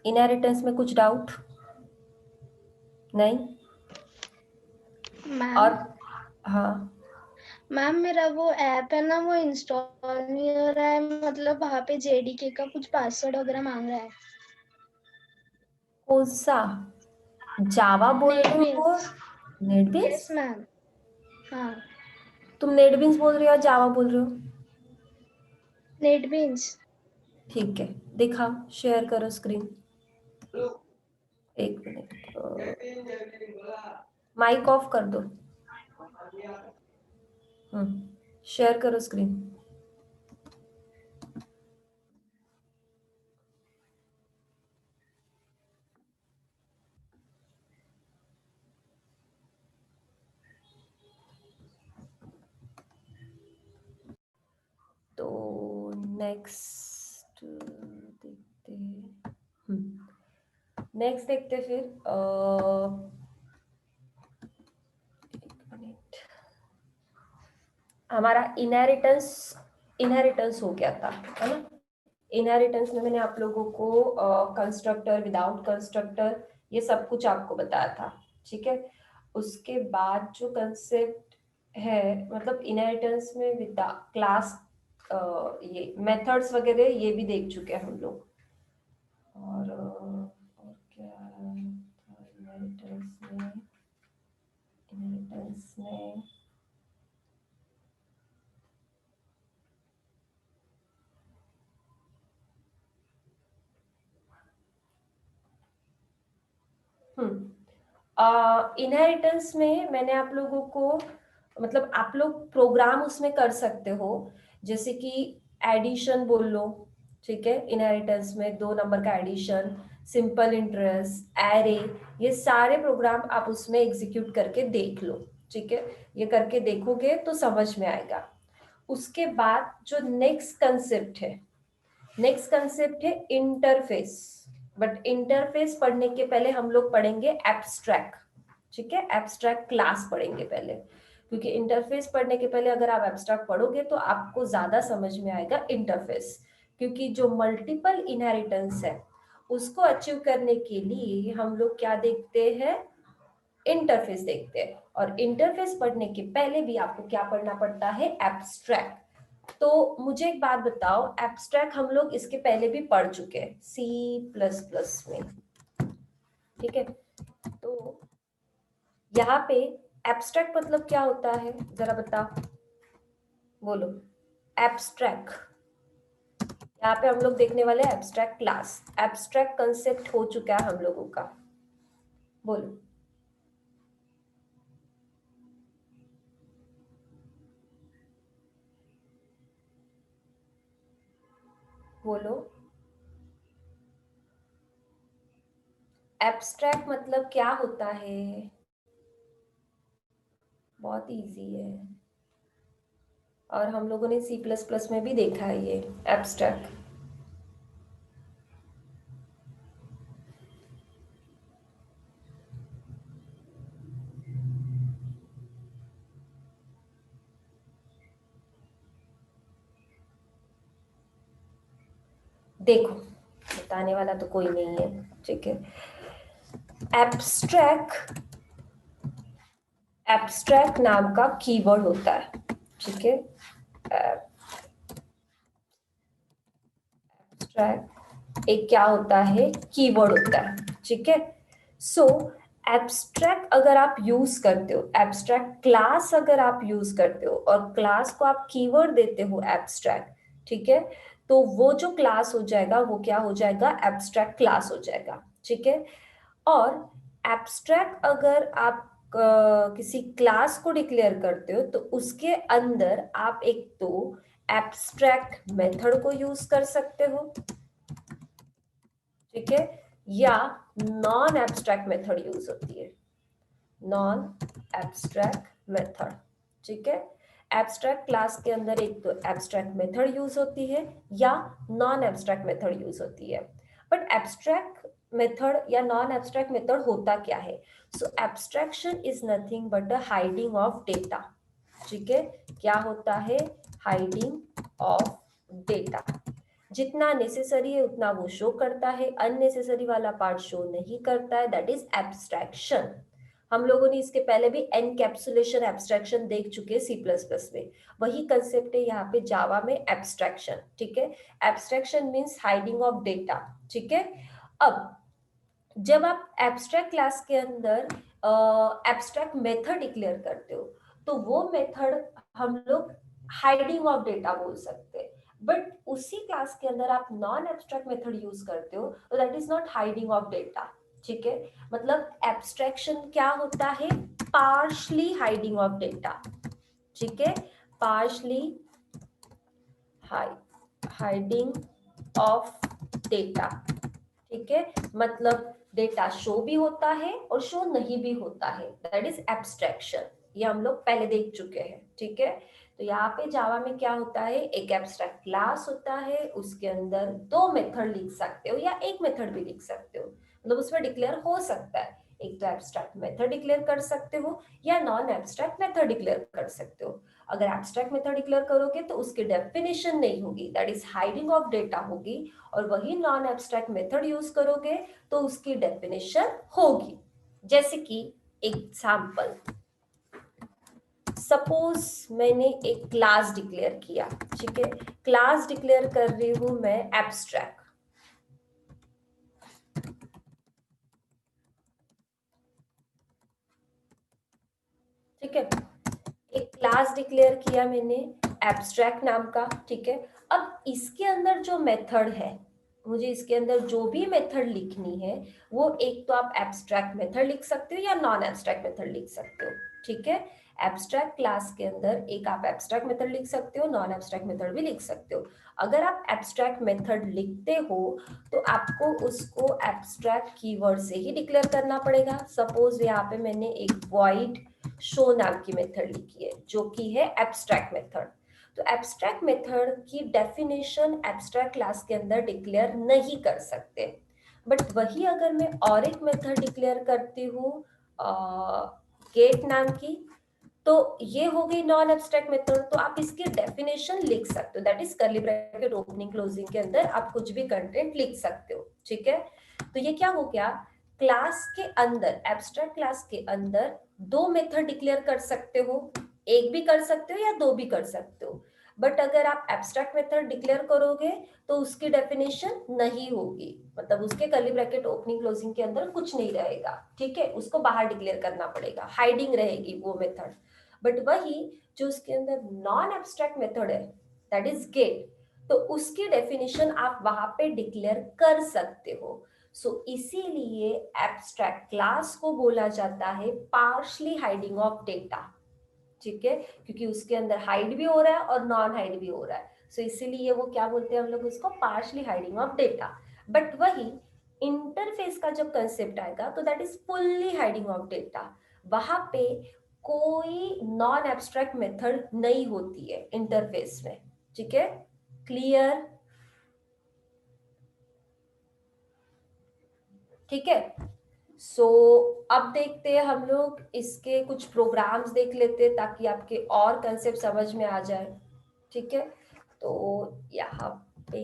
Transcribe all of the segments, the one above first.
Inheritance में कुछ doubt नहीं? मैम और हाँ, मैम मेरा वो ऐप है ना, वो इंस्टॉल नहीं हो रहा है, मतलब वहाँ पे जेडीके का कुछ पासवर्ड वगैरह मांग रहा है। कौन सा? जावा बोल रहे हो? नेटबीन्स। नेटबीन्स? Yes ma'am. हाँ, तुम नेटबीन्स बोल रहे हो या जावा बोल रहे हो? नेटबीन्स। ठीक है, दिखाओ, शेयर करो स्क्रीन। एक मिनट, माइक ऑफ कर दो। शेयर करो स्क्रीन। तो नेक्स्ट देखते हैं। नेक्स्ट देखते फिर एक मिनट। हमारा इनहेरिटेंस हो गया था, है ना? इनहेरिटेंस में मैंने आप लोगों को कंस्ट्रक्टर, विदाउट कंस्ट्रक्टर, ये सब कुछ आपको बताया था, ठीक है? उसके बाद जो कंसेप्ट है, मतलब इनहेरिटेंस में विद क्लास, ये मेथड्स वगैरह ये भी देख चुके हैं हम लोग। और क्या इनहेरिटेंस में इनहेरिटेंस में मैंने आप लोगों को, मतलब आप लोग प्रोग्राम उसमें कर सकते हो, जैसे कि एडिशन बोल लो, ठीक है? इनहेरिटेंस में 2 नंबर का एडिशन, सिंपल इंटरेस्ट, एरे, ये सारे प्रोग्राम आप उसमें एग्जीक्यूट करके देख लो, ठीक है? ये करके देखोगे तो समझ में आएगा। उसके बाद जो नेक्स्ट कंसेप्ट है इंटरफेस। बट इंटरफेस पढ़ने के पहले हम लोग पढ़ेंगे एब्स्ट्रैक्ट, ठीक है? एब्स्ट्रैक्ट क्लास पढ़ेंगे पहले, क्योंकि इंटरफेस पढ़ने के पहले अगर आप एब्स्ट्रैक्ट पढ़ोगे तो आपको ज्यादा समझ में आएगा इंटरफेस, क्योंकि जो मल्टीपल इनहेरिटेंस है उसको अचीव करने के लिए हम लोग क्या देखते हैं? इंटरफेस देखते हैं। और इंटरफेस पढ़ने के पहले भी आपको क्या पढ़ना पड़ता है? एब्स्ट्रैक्ट। तो मुझे एक बात बताओ, एब्स्ट्रैक्ट हम लोग इसके पहले भी पढ़ चुके हैं C++ में, ठीक है? तो यहाँ पे एब्स्ट्रैक्ट मतलब क्या होता है, जरा बताओ, बोलो। एब्स्ट्रैक्ट, यहाँ पे हम लोग देखने वाले हैं एब्स्ट्रैक्ट क्लास। एब्स्ट्रैक्ट कंसेप्ट हो चुका है हम लोगों का, बोलो। बोलो, एब्स्ट्रैक्ट मतलब क्या होता है? बहुत इजी है, और हम लोगों ने C++ में भी देखा है ये एब्स्ट्रैक्ट। देखो, बताने वाला तो कोई नहीं है, ठीक है? एब्स्ट्रैक्ट, एब्स्ट्रैक्ट नाम का कीवर्ड होता है, ठीक है? एब्स्ट्रैक्ट एक क्या होता है? कीवर्ड होता है, ठीक है? सो एब्स्ट्रैक्ट अगर आप यूज करते हो, एब्स्ट्रैक्ट क्लास अगर आप यूज करते हो और क्लास को आप कीवर्ड देते हो एब्स्ट्रैक्ट, ठीक है? तो वो जो क्लास हो जाएगा वो क्या हो जाएगा? एब्स्ट्रैक्ट क्लास हो जाएगा, ठीक है? और एब्स्ट्रैक्ट अगर आप किसी क्लास को डिक्लेयर करते हो तो उसके अंदर आप एक तो एब्स्ट्रैक्ट मेथड को यूज कर सकते हो, ठीक है? या नॉन एब्स्ट्रैक्ट मेथड यूज होती है, नॉन एब्स्ट्रैक्ट मेथड, ठीक है? एब्स्ट्रैक्ट क्लास के अंदर एक तो एब्स्ट्रैक्ट मेथड यूज होती है या नॉन एब्स्ट्रैक्ट मेथड यूज होती है। बट एब्स्ट्रैक्ट मेथड या नॉन एब्स्ट्रैक्ट मेथड होता क्या है? So abstraction is nothing but a hiding of data, ठीक है? क्या होता है? Hiding of data. जितना नेसेसरी है उतना वो शो करता है, अननेसेसरी वाला पार्ट शो नहीं करता है, दैट इज एब्स्ट्रैक्शन। हम लोगों ने इसके पहले भी एनकैप्सुलेशन एब्स्ट्रैक्शन देख चुके हैं सी प्लस प्लस में, वही कंसेप्ट है यहाँ पे जावा में एब्स्ट्रैक्शन। ठीक है, abstraction means hiding of data. ठीक है, अब जब आप एब्स्ट्रैक्ट क्लास के अंदर एब्स्ट्रैक्ट मेथड डिक्लेयर करते हो तो वो मेथड हम लोग हाइडिंग ऑफ डेटा बोल सकते हैं, बट उसी क्लास के अंदर आप नॉन एब्स्ट्रैक्ट मेथड यूज करते हो तो that is not hiding of data. ठीक है, मतलब एब्स्ट्रैक्शन क्या होता है, पार्शली हाइडिंग ऑफ डेटा। ठीक है, पार्शली हाइडिंग ऑफ डेटा। ठीक है, मतलब डेटा शो भी होता है और शो नहीं भी होता है, दैट इज एब्स्ट्रैक्शन। ये हम लोग पहले देख चुके हैं। ठीक है, तो यहाँ पे जावा में क्या होता है, एक एब्स्ट्रैक्ट क्लास होता है, उसके अंदर दो मेथड लिख सकते हो या एक मेथड भी लिख सकते हो, मतलब उसमें डिक्लेयर हो सकता है, एक तो एब्स्ट्रैक्ट मेथड डिक्लेयर कर सकते हो या नॉन एब्स्ट्रैक्ट मेथड डिक्लेयर कर सकते हो। अगर एब्स्ट्रैक्ट मेथड डिक्लेयर करोगे तो उसकी डेफिनेशन नहीं होगी, that is hiding of data होगी, और वही नॉन एब्स्ट्रैक्ट मेथड यूज करोगे तो उसकी डेफिनेशन होगी। जैसे कि एग्जाम्पल, सपोज मैंने एक क्लास डिक्लेयर किया। ठीक है, क्लास डिक्लेयर कर रही हूं मैं एब्स्ट्रैक्ट। ठीक है, एक क्लास डिक्लेयर किया मैंने एब्स्ट्रैक्ट नाम का। ठीक है, अब इसके अंदर जो मेथड है, मुझे इसके अंदर जो भी मेथड लिखनी है वो एक तो आप एब्स्ट्रैक्ट मेथड लिख सकते हो या नॉन एब्स्ट्रैक्ट मेथड लिख सकते हो। ठीक है, एब्स्ट्रैक्ट क्लास के अंदर एक आप एब्स्ट्रैक्ट मेथड लिख सकते हो, नॉन एब्स्ट्रैक्ट मेथड भी लिख सकते हो। अगर आप एब्स्ट्रैक्ट मेथड लिखते हो तो आपको उसको एब्स्ट्रैक्ट कीवर्ड से ही डिक्लेयर करना पड़ेगा। सपोज यहाँ पे मैंने एक वॉइड शो नाम की मेथड लिखी है जो कि है एब्स्ट्रैक्ट मेथड, तो एब्स्ट्रैक्ट मेथड की डेफिनेशन एब्स्ट्रैक्ट क्लास के अंदर डिक्लेयर नहीं कर सकते। बट वही अगर मैं और एक मेथड डिक्लेयर करती हूँ गेट नाम की, तो ये हो गई नॉन एब्स्ट्रैक्ट मेथड, तो आप इसकी डेफिनेशन लिख सकते हो, that is curly bracket opening closing के अंदर आप कुछ भी कंटेंट लिख सकते हो। ठीक है, तो ये क्या हो गया, क्लास के अंदर एब्स्ट्रैक्ट क्लास के अंदर दो मेथड डिक्लेयर कर सकते हो, एक भी कर सकते हो या दो भी कर सकते हो, बट अगर आप एब्स्ट्रैक्ट मेथड डिक्लेयर करोगे तो उसकी डेफिनेशन नहीं होगी, मतलब उसके कर्ली ब्रैकेट ओपनिंग क्लोजिंग के अंदर कुछ नहीं रहेगा। ठीक है, उसको बाहर डिक्लेयर करना पड़ेगा, हाइडिंग रहेगी वो मेथड। बट वही जो उसके अंदर नॉन एब्स्ट्रैक्ट मेथड है दैट इज गेट, तो उसकी डेफिनेशन आप वहां पे डिक्लेयर कर सकते हो। सो इसीलिए एब्स्ट्रैक्ट क्लास को बोला जाता है पार्शली हाइडिंग ऑफ डेटा। ठीक है, क्योंकि उसके अंदर हाइड भी हो रहा है और नॉन हाइड भी हो रहा है, सो इसीलिए वो क्या बोलते हैं हम लोग उसको partially hiding of data. But वही इंटरफेस का जब कंसेप्ट आएगा तो that is fully hiding of data, वहां पे कोई नॉन एब्स्ट्रैक्ट मेथड नहीं होती है इंटरफेस में। ठीक है, क्लियर? ठीक है, सो अब देखते हैं हम लोग इसके कुछ प्रोग्राम्स देख लेते हैं ताकि आपके और कंसेप्ट समझ में आ जाए। ठीक है, तो यहाँ पे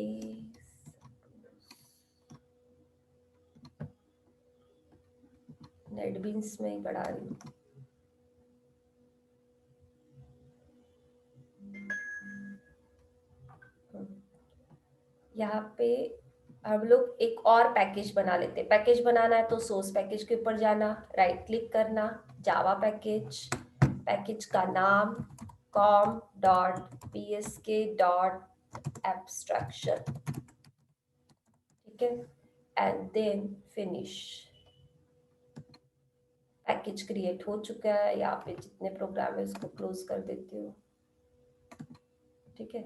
नेटबीन्स में ही पढ़ा रही हूँ। यहाँ पे हम लोग एक और पैकेज बना लेते हैं। पैकेज बनाना है तो सोर्स पैकेज के ऊपर जाना, राइट क्लिक करना, जावा पैकेज, पैकेज का नाम com dot psk dot abstraction. ठीक है, and then finish. Package create हो चुका है, यहाँ पे जितने प्रोग्राम है उसको क्लोज कर देती हूँ। ठीक है,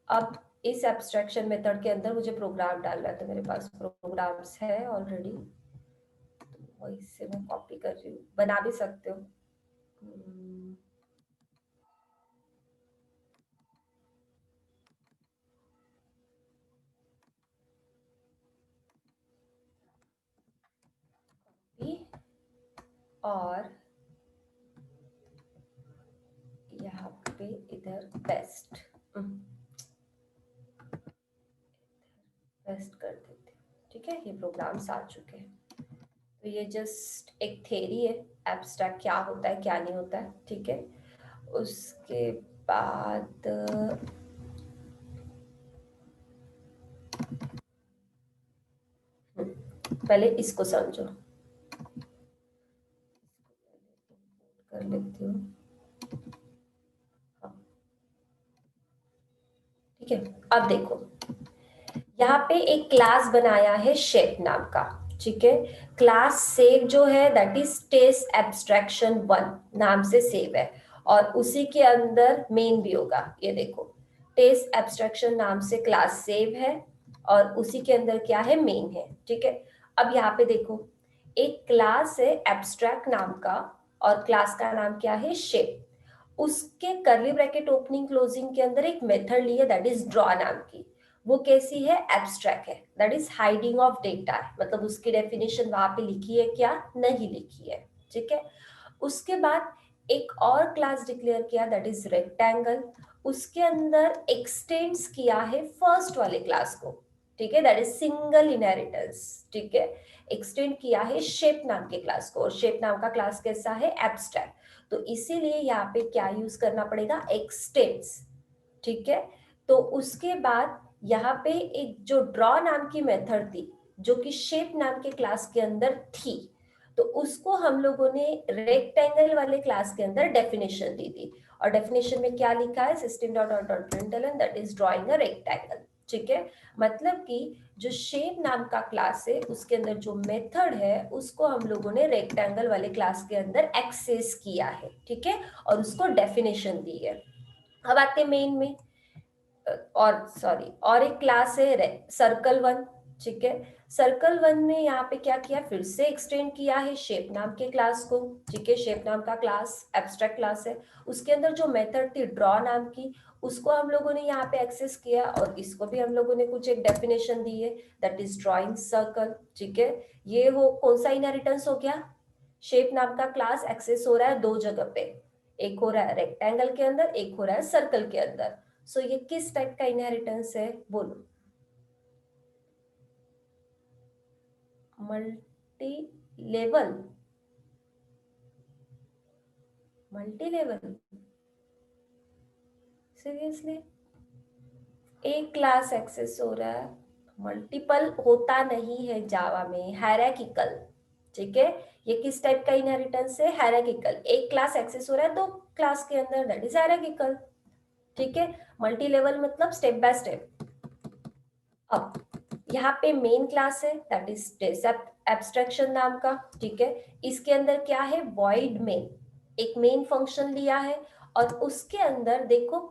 अब इस एब्स्ट्रैक्शन मेथड के अंदर मुझे प्रोग्राम डालना है, तो मेरे पास प्रोग्राम्स है ऑलरेडी, तो वही से मैं कॉपी कर रही हूँ, बना भी सकते हो। और यहाँ पे इधर बेस्ट, पेस्ट कर देते हैं, ठीक है। ये प्रोग्राम्स आ चुके हैं। तो ये जस्ट एक थ्योरी है, एब्स्ट्रैक्ट क्या होता है क्या नहीं होता है, ठीक है। उसके बाद पहले इसको समझो, कर लेती हूँ, ठीक है। अब देखो यहाँ पे एक क्लास बनाया है शेप नाम का, ठीक है। क्लास सेव जो है दैट इज टेस्ट एब्स्ट्रैक्शन 1 नाम से सेव है, और उसी के अंदर मेन भी होगा। ये देखो टेस्ट एब्स्ट्रैक्शन नाम से क्लास सेव है और उसी के अंदर क्या है, मेन है, ठीक है। अब यहाँ पे देखो एक क्लास है एब्स्ट्रैक्ट नाम का और क्लास का नाम क्या है, शेप। उसके कर्ली ब्रैकेट ओपनिंग क्लोजिंग के अंदर एक मेथड ली है दैट इज ड्रॉ नाम की। वो कैसी है, एब्स्ट्रैक्ट है, that is hiding of data, मतलब उसकी डेफिनेशन वहां पे लिखी है क्या, नहीं लिखी है, ठीक है। उसके बाद एक और क्लास डिक्लेयर किया दैट इज रेक्टेंगल, उसके अंदर एक्सटेंड्स किया है फर्स्ट वाले क्लास को, ठीक है, दैट इज सिंगल इनहेरिटेंस, ठीक है। एक्सटेंड किया है शेप नाम के क्लास को, और शेप नाम का क्लास कैसा है, एब्स्ट्रैक्ट। तो इसीलिए यहाँ पे क्या यूज करना पड़ेगा, एक्सटेंड्स, ठीक है। तो उसके बाद यहाँ पे एक जो ड्रॉ नाम की मेथड थी जो कि शेप नाम के क्लास के अंदर थी, तो उसको हम लोगों ने रेक्टेंगल वाले क्लास के अंदर डेफिनेशन दी थी। और डेफिनेशन में क्या लिखा है, system dot out dot println that is drawing a rectangle, ठीक है। मतलब कि जो शेप नाम का क्लास है उसके अंदर जो मेथड है उसको हम लोगों ने रेक्टेंगल वाले क्लास के अंदर एक्सेस किया है, ठीक है, और उसको डेफिनेशन दी है। अब आते मेन में, और सॉरी, और एक क्लास है सर्कल 1, ठीक है। सर्कल 1 में यहाँ पे क्या किया, फिर से एक्सटेंड किया है शेप नाम के क्लास को, ठीक है। शेप नाम का क्लास एब्स्ट्रैक्ट क्लास है, उसके अंदर जो मेथड थी ड्रॉ नाम की उसको हम लोगों ने यहाँ पे एक्सेस किया, और इसको भी हम लोगों ने कुछ एक डेफिनेशन दी है दैट इज ड्रॉइंग सर्कल, ठीक है। ये हो कौन सा इनहेरिटेंस हो गया, शेप नाम का क्लास एक्सेस हो रहा है दो जगह पे, एक हो रहा है रेक्टेंगल के अंदर, एक हो रहा है सर्कल के अंदर। सो ये किस टाइप का इनहेरिटेंस है, बोलो, multi level, multi level, seriously एक क्लास एक्सेस हो रहा है, मल्टीपल होता नहीं है जावा में, हायरार्किकल, ठीक है। ये किस टाइप का इनहेरिटेंस है, हायरार्किकल, एक क्लास एक्सेस हो रहा है दो क्लास के अंदर, दैट इज हायरार्किकल, ठीक है। मल्टी लेवल मतलब स्टेप बाय स्टेप। अब यहाँ पे मेन क्लास है दैट इज टेस्ट एब्स्ट्रैक्शन नाम का, ठीक है। इसके अंदर क्या है, वॉइड मेन, एक मेन फंक्शन लिया है, और उसके अंदर देखो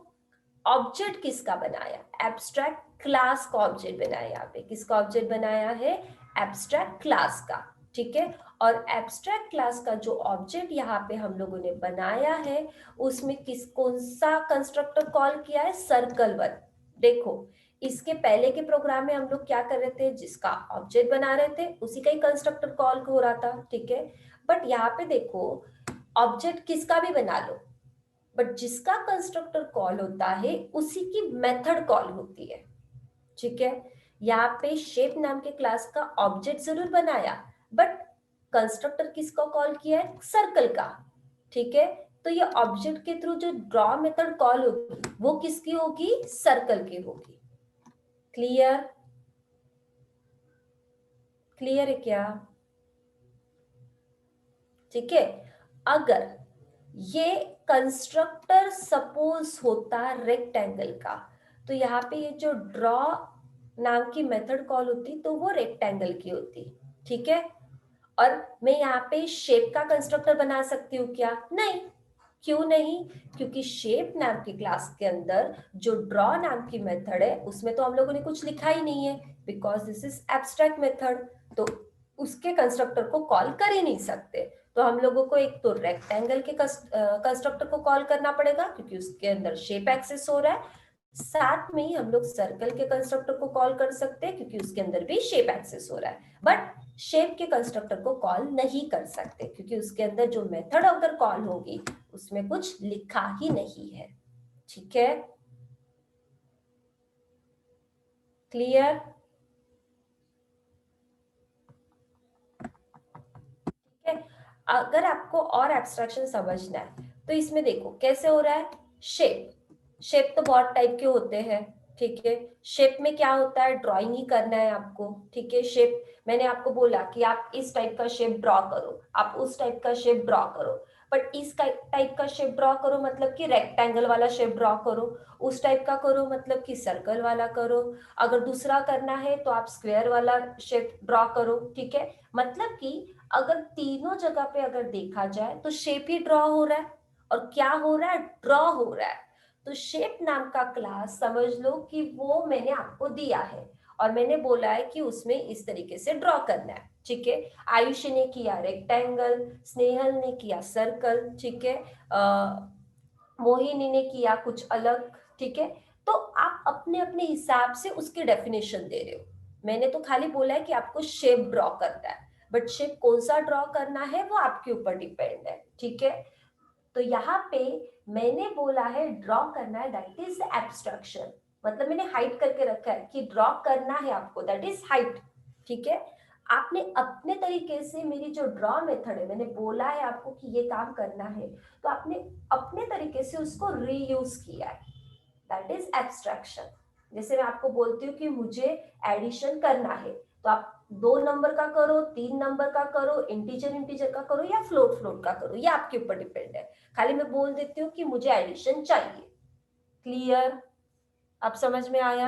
ऑब्जेक्ट किसका बनाया, एब्स्ट्रैक्ट क्लास का ऑब्जेक्ट बनाया, यहाँ पे किसका ऑब्जेक्ट बनाया है, एब्स्ट्रैक्ट क्लास का, ठीक है। और एब्स्ट्रैक्ट क्लास का जो ऑब्जेक्ट यहाँ पे हम लोगों ने बनाया है उसमें किस कौन सा कंस्ट्रक्टर कॉल किया है, सर्कल 1। देखो इसके पहले के प्रोग्राम में हम लोग क्या कर रहे थे, जिसका ऑब्जेक्ट बना रहे थे उसी का ही कंस्ट्रक्टर कॉल हो रहा था, ठीक है। बट यहाँ पे देखो ऑब्जेक्ट किसका भी बना लो, बट जिसका कंस्ट्रक्टर कॉल होता है उसी की मेथड कॉल होती है, ठीक है। यहाँ पे शेप नाम के क्लास का ऑब्जेक्ट जरूर बनाया, बट कंस्ट्रक्टर किसको कॉल किया है, सर्कल का, ठीक है। तो ये ऑब्जेक्ट के थ्रू जो ड्रॉ मेथड कॉल होगी वो किसकी होगी, सर्कल की होगी। क्लियर, क्लियर है क्या, ठीक है। अगर ये कंस्ट्रक्टर सपोज होता रेक्टेंगल का, तो यहाँ पे ये जो ड्रॉ नाम की मेथड कॉल होती तो वो रेक्टेंगल की होती, ठीक है। और मैं यहाँ पे शेप का कंस्ट्रक्टर बना सकती हूँ क्या, नहीं, क्यों नहीं, क्योंकि शेप नाम की क्लास के अंदर जो ड्रॉ नाम की मेथड है उसमें तो हम लोगों ने कुछ लिखा ही नहीं है, because this is abstract method, तो उसके कंस्ट्रक्टर को कॉल कर ही नहीं सकते। तो हम लोगों को एक तो रेक्टेंगल के कंस्ट्रक्टर को कॉल करना पड़ेगा क्योंकि उसके अंदर शेप एक्सेस हो रहा है, साथ में ही हम लोग सर्कल के कंस्ट्रक्टर को कॉल कर सकते हैं क्योंकि उसके अंदर भी शेप एक्सेस हो रहा है, बट शेप के कंस्ट्रक्टर को कॉल नहीं कर सकते क्योंकि उसके अंदर जो मेथड अगर कॉल होगी उसमें कुछ लिखा ही नहीं है, ठीक है। क्लियर, अगर आपको और एब्स्ट्रैक्शन समझना है तो इसमें देखो कैसे हो रहा है। शेप तो बहुत टाइप के होते हैं, ठीक है। शेप में क्या होता है, ड्राइंग ही करना है आपको, ठीक है। शेप मैंने आपको बोला कि आप इस टाइप का शेप ड्रॉ करो, आप उस टाइप का शेप ड्रॉ करो, बट इस टाइप का शेप ड्रॉ करो मतलब कि रेक्टेंगल वाला शेप ड्रॉ करो, उस टाइप का करो मतलब कि सर्कल वाला करो, अगर दूसरा करना है तो आप स्क्वायर वाला शेप ड्रॉ करो, ठीक है। मतलब कि अगर तीनों जगह पे अगर देखा जाए तो शेप ही ड्रॉ हो रहा है, और क्या हो रहा है, ड्रॉ हो रहा है। तो शेप नाम का क्लास समझ लो कि वो मैंने आपको दिया है और मैंने बोला है कि उसमें इस तरीके से ड्रॉ करना है, ठीक है। आयुष ने किया रेक्टेंगल, स्नेहल ने किया सर्कल, ठीक है, मोहिनी ने किया कुछ अलग, ठीक है। तो आप अपने अपने हिसाब से उसकी डेफिनेशन दे रहे हो। मैंने तो खाली बोला है कि आपको शेप ड्रॉ करना है, बट शेप कौन सा ड्रॉ करना है वो आपके ऊपर डिपेंड है, ठीक है। तो यहाँ पे मैंने बोला है ड्रॉ करना है, दैट इज एब्स्ट्रक्शन। मतलब मैंने हाइड करके रखा है कि ड्रॉ करना है आपको, दैट इज हाइट, ठीक है। आपने अपने तरीके से मेरी जो ड्रॉ मेथड है, मैंने बोला है आपको कि ये काम करना है, तो आपने अपने तरीके से उसको रीयूज किया है, दैट इज एब्स्ट्रैक्शन। जैसे मैं आपको बोलती हूँ कि मुझे एडिशन करना है, तो आप 2 नंबर का करो, 3 नंबर का करो, इंटीजर इंटीजर का करो या फ्लोट फ्लोट का करो, ये आपके ऊपर डिपेंड है। खाली मैं बोल देती हूँ कि मुझे एडिशन चाहिए। क्लियर? अब समझ में आया?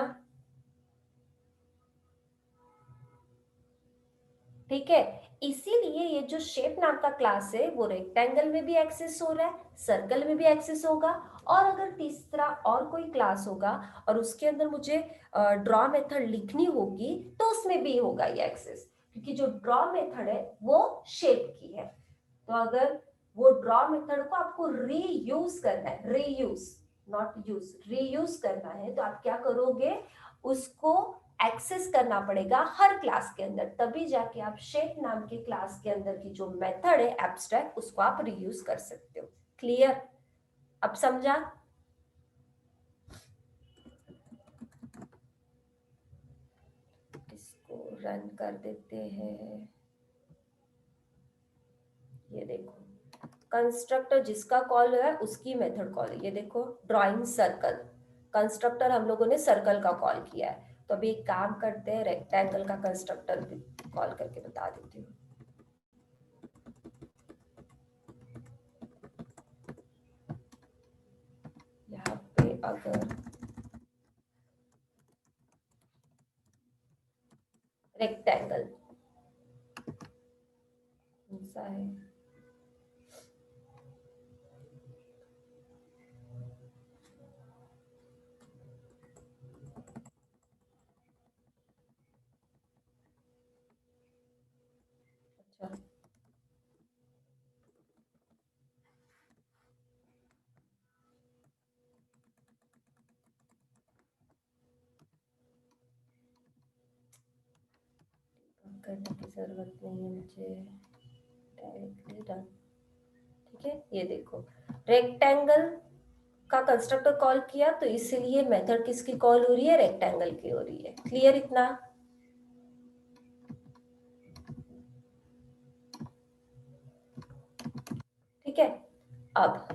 ठीक है। इसीलिए ये जो शेप नाम का क्लास है वो रेक्टेंगल में भी एक्सेस हो रहा है, सर्कल में भी एक्सेस होगा, और अगर तीसरा और कोई क्लास होगा और उसके अंदर मुझे ड्रॉ मेथड लिखनी होगी तो उसमें भी होगा ये एक्सेस, क्योंकि जो ड्रॉ मेथड है वो शेप की है। तो अगर वो ड्रॉ मेथड को आपको रीयूज करना है, रीयूज नॉट यूज, रीयूज करना है, तो आप क्या करोगे, उसको एक्सेस करना पड़ेगा हर क्लास के अंदर, तभी जाके आप शेप नाम के क्लास के अंदर की जो मेथड है एब्स्ट्रैक्ट, उसको आप रीयूज कर सकते हो। क्लियर? अब समझा? इसको रन कर देते हैं। ये देखो कंस्ट्रक्टर जिसका कॉल है उसकी मेथड कॉल है, ये देखो ड्राइंग सर्कल, कंस्ट्रक्टर हम लोगों ने सर्कल का कॉल किया है। तो अभी एक काम करते हैं, रेक्टेंगल का कंस्ट्रक्टर भी कॉल करके बता देती हूँ। यहाँ पे अगर रेक्टेंगल कौन सा है, अच्छा करने की जरूरत नहीं है मुझे, डायरेक्टली रन, ठीक है। ये देखो रेक्टेंगल का कंस्ट्रक्टर कॉल किया, तो इसीलिए मेथड किसकी कॉल हो रही है, रेक्टेंगल की हो रही है। क्लियर इतना? ठीक है। अब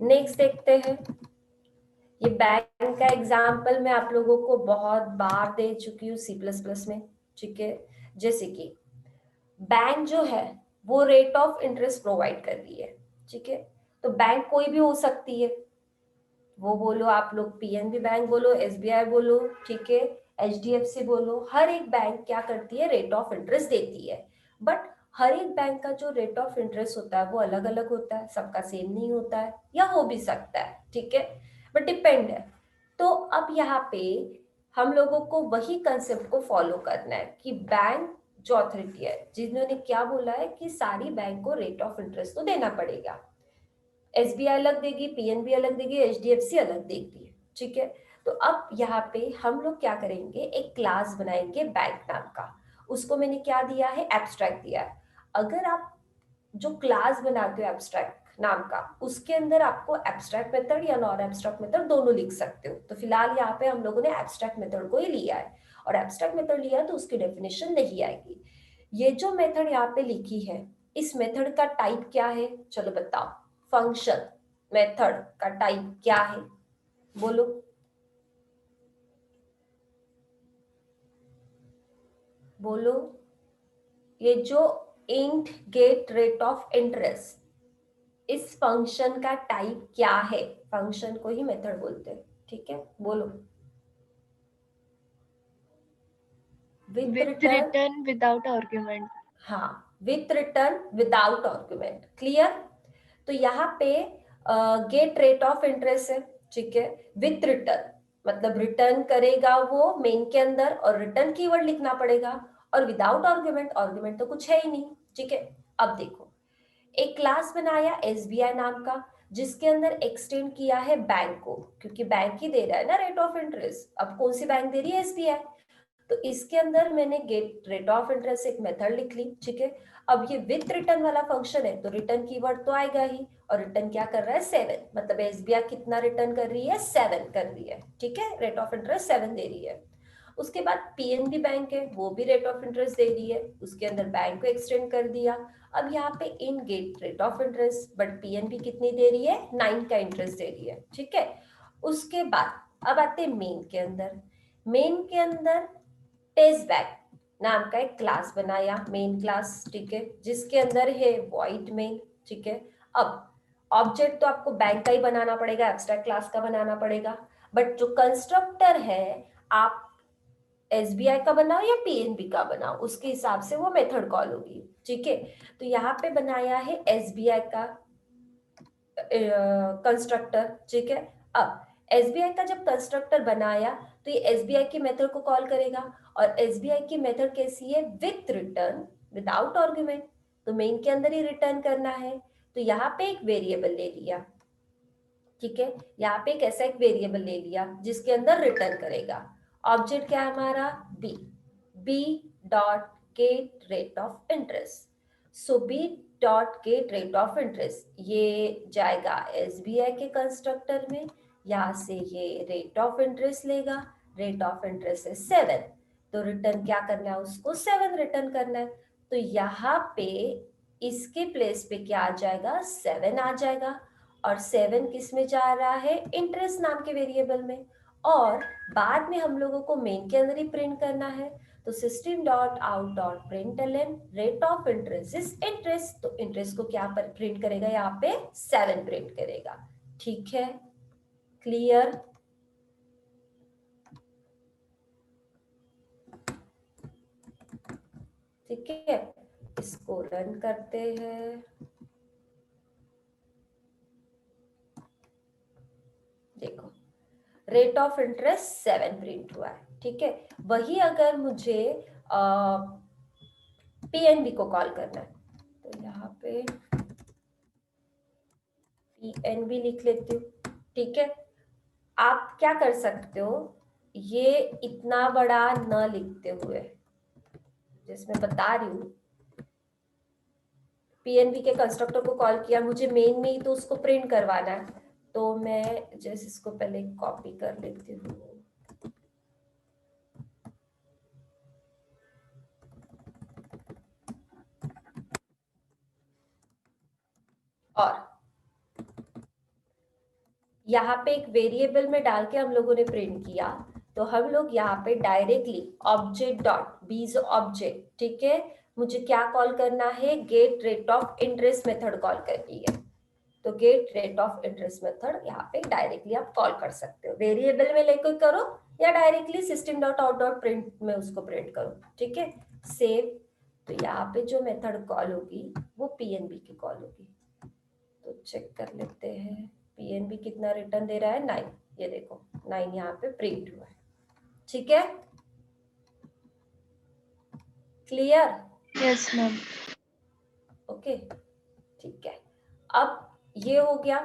नेक्स्ट देखते हैं। ये बैंक का एग्जाम्पल मैं आप लोगों को बहुत बार दे चुकी हूँ सी प्लस प्लस में, ठीक है। जैसे कि बैंक जो है वो रेट ऑफ इंटरेस्ट प्रोवाइड कर रही है, ठीक है। तो बैंक कोई भी हो सकती है, वो बोलो आप लोग पीएनबी बैंक बोलो, एसबीआई बोलो, ठीक है, एचडीएफसी बोलो, हर एक बैंक क्या करती है, रेट ऑफ इंटरेस्ट देती है। बट हर एक बैंक का जो रेट ऑफ इंटरेस्ट होता है वो अलग अलग होता है, सबका सेम नहीं होता है, या हो भी सकता है, ठीक है, बट डिपेंड है। तो अब यहाँ पे हम लोगों को वही कंसेप्ट को फॉलो करना है कि बैंक जो अथॉरिटी है जिन्होंने क्या बोला है कि सारी बैंक को रेट ऑफ इंटरेस्ट तो देना पड़ेगा, एसबीआई अलग देगी, पीएनबी अलग देगी, एचडीएफसी अलग देगी, ठीक है। तो अब यहाँ पे हम लोग क्या करेंगे, एक क्लास बनाएंगे बैंक नाम का, उसको मैंने क्या दिया है, एब्स्ट्रैक्ट दिया है। अगर आप जो क्लास बनाते हो एब्स्ट्रैक्ट नाम का, उसके अंदर आपको एब्स्ट्रैक्ट मेथड या नॉन एब्स्ट्रैक्ट मेथड दोनों लिख सकते हो। तो फिलहाल यहाँ पे हम लोगों ने एब्स्ट्रैक्ट मेथड को ही लिया है, और एब्स्ट्रैक्ट मेथड लिया है तो उसकी डेफिनेशन नहीं आएगी। ये जो मेथड यहाँ पे लिखी है इस मेथड का टाइप क्या है, चलो बताओ। फंक्शन मेथड का टाइप क्या है, बोलो। बोलो, ये जो int get rate of interest, इस फंक्शन का टाइप क्या है? फंक्शन को ही मेथड बोलते हैं, ठीक है, बोलो। With with return, return without argument. हाँ, with return without argument, clear. तो यहाँ पे गेट रेट ऑफ इंटरेस्ट है, ठीक है। विथ रिटर्न मतलब रिटर्न करेगा वो मेन के अंदर, और रिटर्न कीवर्ड लिखना पड़ेगा। और विदाउट आर्गुमेंट, आर्गुमेंट तो कुछ है ही नहीं, ठीक है। अब देखो, एक क्लास बनाया एसबीआई नाम का, जिसके अंदर एक्सटेंड किया है बैंक को, क्योंकि बैंक ही दे रहा है ना रेट ऑफ इंटरेस्ट। अब कौन सी बैंक दे रही है? एसबीआई। तो इसके अंदर मैंने गेट रेट ऑफ इंटरेस्ट एक मेथड लिख ली, ठीक है। अब ये विथ रिटर्न वाला फंक्शन है, तो रिटर्न कीवर्ड तो आएगा ही। और रिटर्न क्या कर रहा है? 7, मतलब एसबीआई कितना रिटर्न कर रही है? 7 कर रही है, ठीक है। रेट ऑफ इंटरेस्ट 7 दे रही है। उसके बाद पीएनबी बैंक है, वो भी रेट ऑफ इंटरेस्ट दे रही है, उसके अंदर बैंक को एक्सटेंड कर दिया। अब यहाँ पे इन get rate of interest, but PNB कितनी दे रही है? 9 का इंटरेस्ट दे रही है, ठीक है। उसके बाद अब आते हैं मेन के अंदर। मेन के अंदर टेस्ट बैग नाम का एक क्लास बनाया, मेन क्लास, ठीक है, जिसके अंदर है वॉइड मेन, ठीक है। अब ऑब्जेक्ट तो आपको बैंक का ही बनाना पड़ेगा, एब्स्ट्रैक्ट क्लास का बनाना पड़ेगा। बट जो कंस्ट्रक्टर है, आप एसबीआई का बनाओ या पीएनबी का बनाओ, उसके हिसाब से वो मेथड कॉल होगी, ठीक है। तो यहाँ पे बनाया है एसबीआई का कंस्ट्रक्टर, ठीक है। अब एसबीआई का जब कंस्ट्रक्टर बनाया, तो ये एसबीआई की मेथड को कॉल करेगा। और एसबीआई की मेथड कैसी है? विथ रिटर्न विदाउट आर्गुमेंट, तो मेन के अंदर ही रिटर्न करना है। तो यहाँ पे एक वेरिएबल ले लिया, ठीक है। यहाँ पे एक ऐसा एक वेरिएबल ले लिया जिसके अंदर रिटर्न करेगा। ऑब्जेक्ट क्या है हमारा? B. B dot get rate of interest. So b dot get rate of interest ये जाएगा एसबीआई के कंस्ट्रक्टर में। यहाँ से ये रेट ऑफ इंटरेस्ट लेगा, रेट ऑफ इंटरेस्ट है 7, तो रिटर्न क्या करना है? उसको 7 रिटर्न करना है। तो यहाँ पे इसके प्लेस पे क्या आ जाएगा? 7 आ जाएगा। और 7 किस में जा रहा है? इंटरेस्ट नाम के वेरिएबल में। और बाद में हम लोगों को मेन के अंदर ही प्रिंट करना है। तो system dot out dot println rate of interest is interest, तो इंटरेस्ट को क्या पर प्रिंट करेगा? यहाँ पे 7 प्रिंट करेगा, ठीक है, क्लियर। ठीक है, इसको रन करते हैं। देखो, रेट ऑफ इंटरेस्ट 7 प्रिंट हुआ है, ठीक है। वही अगर मुझे पीएनबी को कॉल करना है, तो यहाँ पे पीएनबी लिख लेती हूँ, ठीक है। आप क्या कर सकते हो, ये इतना बड़ा न लिखते हुए, जिसमें बता रही हूँ, पीएनबी के कंस्ट्रक्टर को कॉल किया, मुझे मेन में ही तो उसको प्रिंट करवाना है। तो मैं जैसे इसको पहले कॉपी कर लेती हूँ, और यहाँ पे एक वेरिएबल में डाल के हम लोगों ने प्रिंट किया। तो हम लोग यहाँ पे डायरेक्टली ऑब्जेक्ट डॉट बीज ऑब्जेक्ट, ठीक है, मुझे क्या कॉल करना है? Get rate of interest method call करनी है। तो get rate of interest method यहाँ पे डायरेक्टली आप कॉल कर सकते हो, वेरिएबल में लेकर करो या directly system dot out dot print में उसको प्रिंट करो, ठीक है। सेव। तो यहाँ पे जो मेथड कॉल होगी वो पीएनबी की कॉल होगी। तो चेक कर लेते हैं, पीएनबी कितना रिटर्न दे रहा है? 9, ये देखो 9 यहाँ पे प्रिंट हुआ है, ठीक है, क्लियर। Yes ma'am. ओके, ठीक है। अब ये हो गया।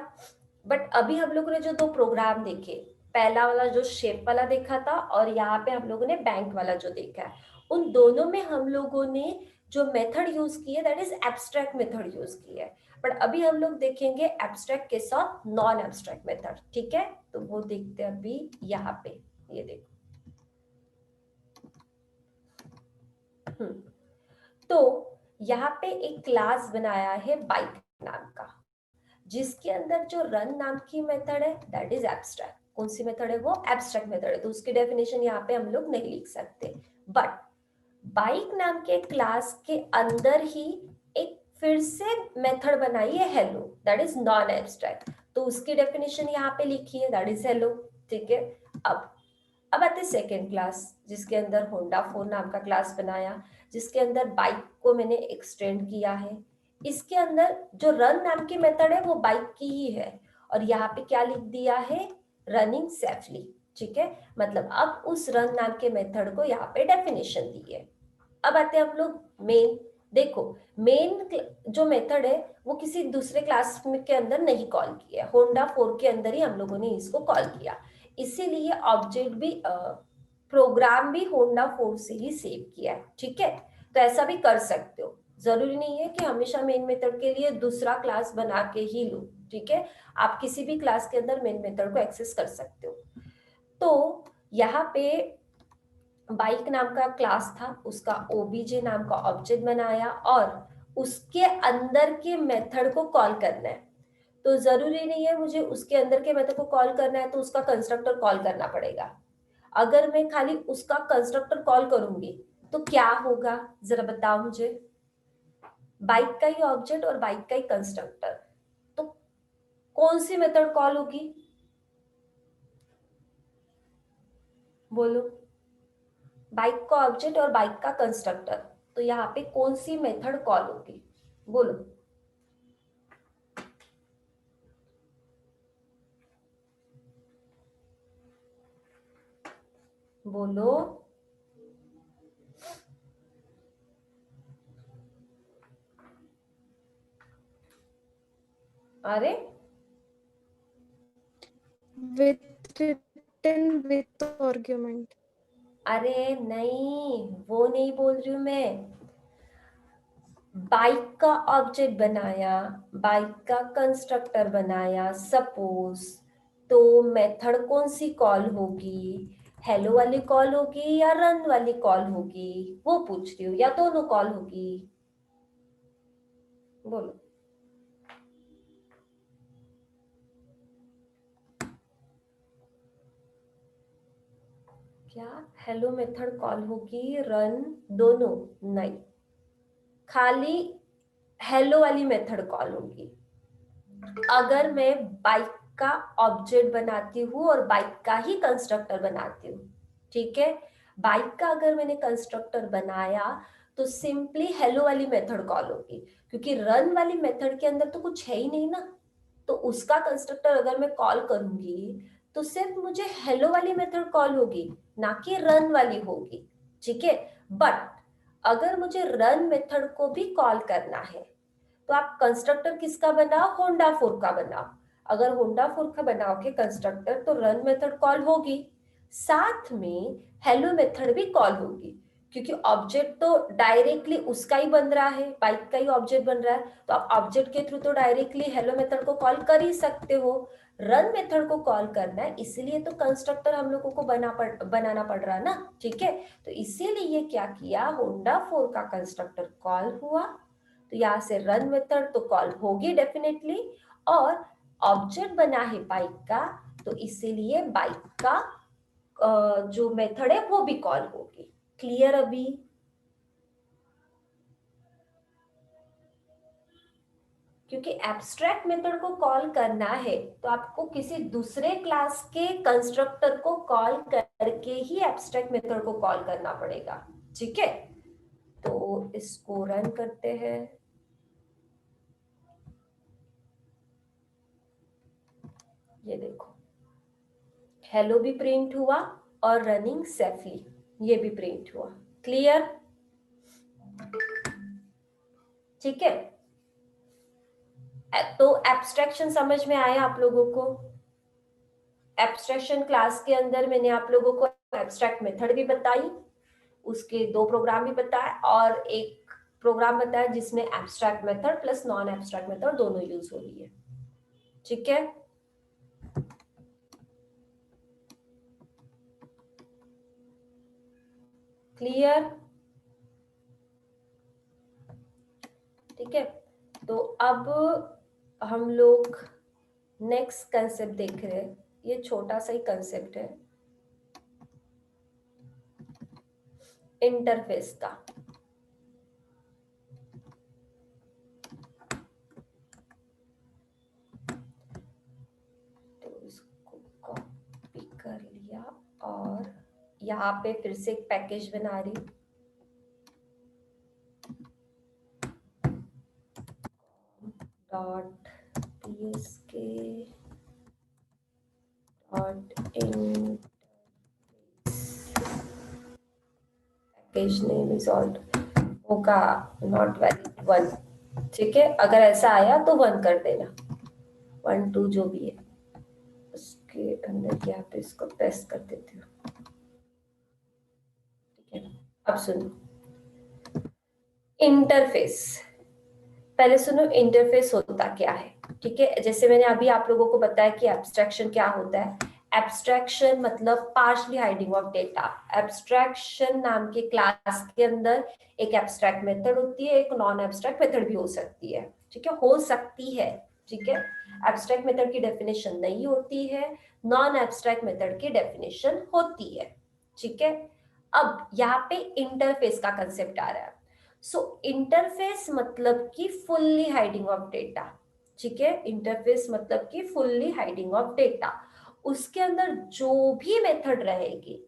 बट अभी हम लोगों ने जो 2 प्रोग्राम देखे, पहला वाला जो शेप वाला देखा था, और यहाँ पे हम लोगों ने बैंक वाला जो देखा है, उन दोनों में हम लोगों ने जो मेथड यूज की है that is abstract method use की है। बट अभी हम लोग देखेंगे एब्स्ट्रैक्ट के साथ नॉन एब्स्ट्रैक्ट मेथड, ठीक है। तो वो देखते हैं अभी यहाँ पे, ये देखो। तो यहाँ पे एक क्लास बनाया है बाइक नाम का, जिसके अंदर जो रन नाम की मेथड है दैट इज एब्स्ट्रैक्ट। कौन सी मेथड है वो? एब्स्ट्रैक्ट मेथड है, तो उसकी डेफिनेशन यहाँ पे हम लोग नहीं लिख सकते। बट बाइक नाम के क्लास के अंदर ही एक फिर से मेथड बनाई है hello, that is non abstract, तो उसकी डेफिनेशन यहाँ पे लिखी है दैट इज हेलो। ठीक है, अब आते सेकेंड क्लास, जिसके अंदर होंडा फोन नाम का क्लास बनाया, जिसके अंदर बाइक को मैंने एक्सटेंड किया है। इसके अंदर जो रन नाम की मेथड है वो बाइक की ही है, और यहाँ पे क्या लिख दिया है? Running safely. ठीक है, मतलब अब उस रन नाम के मेथड को यहाँ पे डेफिनेशन दी है। अब आते हैं हम लोग मेन। देखो, मेन जो मेथड है वो किसी दूसरे क्लास के अंदर नहीं कॉल किया, होंडा 4 के अंदर ही हम लोगों ने इसको कॉल किया, इसीलिए ऑब्जेक्ट भी प्रोग्राम भी होंडा 4 से ही सेव किया है। ठीक है, तो ऐसा भी कर सकते हो, जरूरी नहीं है कि हमेशा मेन मेथड के लिए दूसरा क्लास बना के ही लो। ठीक है, आप किसी भी क्लास के अंदर मेन मेथड को एक्सेस कर सकते हो। तो यहाँ पे बाइक नाम का क्लास था, उसका ओबीजे नाम का ऑब्जेक्ट बनाया और उसके अंदर के मेथड को कॉल करना है। तो जरूरी नहीं है मुझे उसके अंदर के मेथड को कॉल करना है तो उसका कंस्ट्रक्टर कॉल करना पड़ेगा। अगर मैं खाली उसका कंस्ट्रक्टर कॉल करूंगी तो क्या होगा, जरा बताओ मुझे। बाइक का ही ऑब्जेक्ट और बाइक का ही कंस्ट्रक्टर, तो कौन सी मेथड कॉल होगी? बोलो, बाइक का ऑब्जेक्ट और बाइक का कंस्ट्रक्टर, तो यहाँ पे कौन सी मेथड कॉल होगी? बोलो। बोलो। अरे with written with argument. अरे नहीं, वो नहीं बोल रही हूं मैं। बाइक का ऑब्जेक्ट बनाया, बाइक का कंस्ट्रक्टर बनाया सपोज, तो मेथड कौन सी कॉल होगी? हेलो वाली कॉल होगी या रन वाली कॉल होगी, वो पूछ रही हूँ, या दोनों कॉल होगी? बोलो। क्या हेलो मेथड कॉल होगी, रन दोनों? नहीं, खाली हेलो वाली मेथड कॉल होगी। अगर मैं बाइक का ऑब्जेक्ट बनाती हूँ और बाइक का ही कंस्ट्रक्टर बनाती हूँ, ठीक है, बाइक का अगर मैंने कंस्ट्रक्टर बनाया तो सिंपली हेलो वाली मेथड कॉल होगी, क्योंकि रन वाली मेथड के अंदर तो कुछ है ही नहीं ना। तो उसका कंस्ट्रक्टर अगर मैं कॉल करूंगी तो सिर्फ मुझे हेलो वाली मेथड कॉल होगी, ना कि रन वाली होगी। ठीक है, बट अगर मुझे रन मेथड को भी कॉल करना है तो आप कंस्ट्रक्टर किसका बनाओ? होंडा 4 का बनाओ। अगर होंडा 4 का बनाओगे कंस्ट्रक्टर तो रन मेथड कॉल होगी, साथ में हेलो मेथड भी कॉल होगी, क्योंकि ऑब्जेक्ट तो डायरेक्टली उसका ही बन रहा है, बाइक का ही ऑब्जेक्ट बन रहा है, तो आप ऑब्जेक्ट के थ्रू तो डायरेक्टली हेलो मेथड को कॉल कर ही सकते हो। रन मेथड को कॉल करना है, इसलिए तो कंस्ट्रक्टर हम लोगों को बनाना पड़ रहा है ना। ठीक है, तो इसीलिए क्या किया, होंडा 4 का कंस्ट्रक्टर कॉल हुआ, तो यहाँ से रन मेथड तो कॉल होगी डेफिनेटली, और ऑब्जेक्ट बना है बाइक का, तो इसीलिए बाइक का जो मेथड है वो भी कॉल होगी। क्लियर अभी? क्योंकि एब्स्ट्रैक्ट मेथड को कॉल करना है तो आपको किसी दूसरे क्लास के कंस्ट्रक्टर को कॉल करके ही एब्स्ट्रैक्ट मेथड को कॉल करना पड़ेगा। ठीक है, तो इसको रन करते हैं। ये देखो, हेलो भी प्रिंट हुआ और रनिंग सेफली ये भी प्रिंट हुआ। क्लियर? ठीक है, तो एब्स्ट्रैक्शन समझ में आया आप लोगों को? एब्स्ट्रैक्शन क्लास के अंदर मैंने आप लोगों को एब्स्ट्रैक्ट मेथड भी बताई, उसके दो प्रोग्राम भी बताए, और एक प्रोग्राम बताया जिसमें abstract method plus non abstract method दोनों यूज हो रही है। ठीक है, क्लियर? ठीक है, तो अब हम लोग नेक्स्ट कंसेप्ट देख रहे हैं। ये छोटा सा ही कंसेप्ट है इंटरफेस का। तो इसको कॉपी कर लिया और यहाँ पे फिर से एक पैकेज बना रही, dot psk dot in package name is alt होगा नॉट वैलिड 1। ठीक है, अगर ऐसा आया तो 1 कर देना, 1 2 जो भी है उसके अंदर यहाँ पे इसको प्रेस कर देती हूँ। ठीक है, अब सुनो इंटरफेस। पहले सुनो इंटरफेस होता क्या है। ठीक है, जैसे मैंने अभी आप लोगों को बताया कि एब्स्ट्रैक्शन क्या होता है। एब्स्ट्रैक्शन मतलब partially hiding of data. Abstraction नाम के क्लास के अंदर एक एब्स्ट्रैक्ट मेथड होती है, एक नॉन एब्स्ट्रैक्ट मेथड भी हो सकती है। ठीक है, हो सकती है। ठीक है, एब्स्ट्रैक्ट मेथड की डेफिनेशन नहीं होती है, नॉन एब्स्ट्रैक्ट मेथड की डेफिनेशन होती है। ठीक है, अब यहाँ पे इंटरफेस का कंसेप्ट आ रहा है। सो इंटरफेस मतलब कि फुल्ली हाइडिंग ऑफ डेटा। ठीक है, इंटरफेस मतलब कि फुल्ली हाइडिंग ऑफ डेटा। उसके अंदर जो भी मेथड रहेगी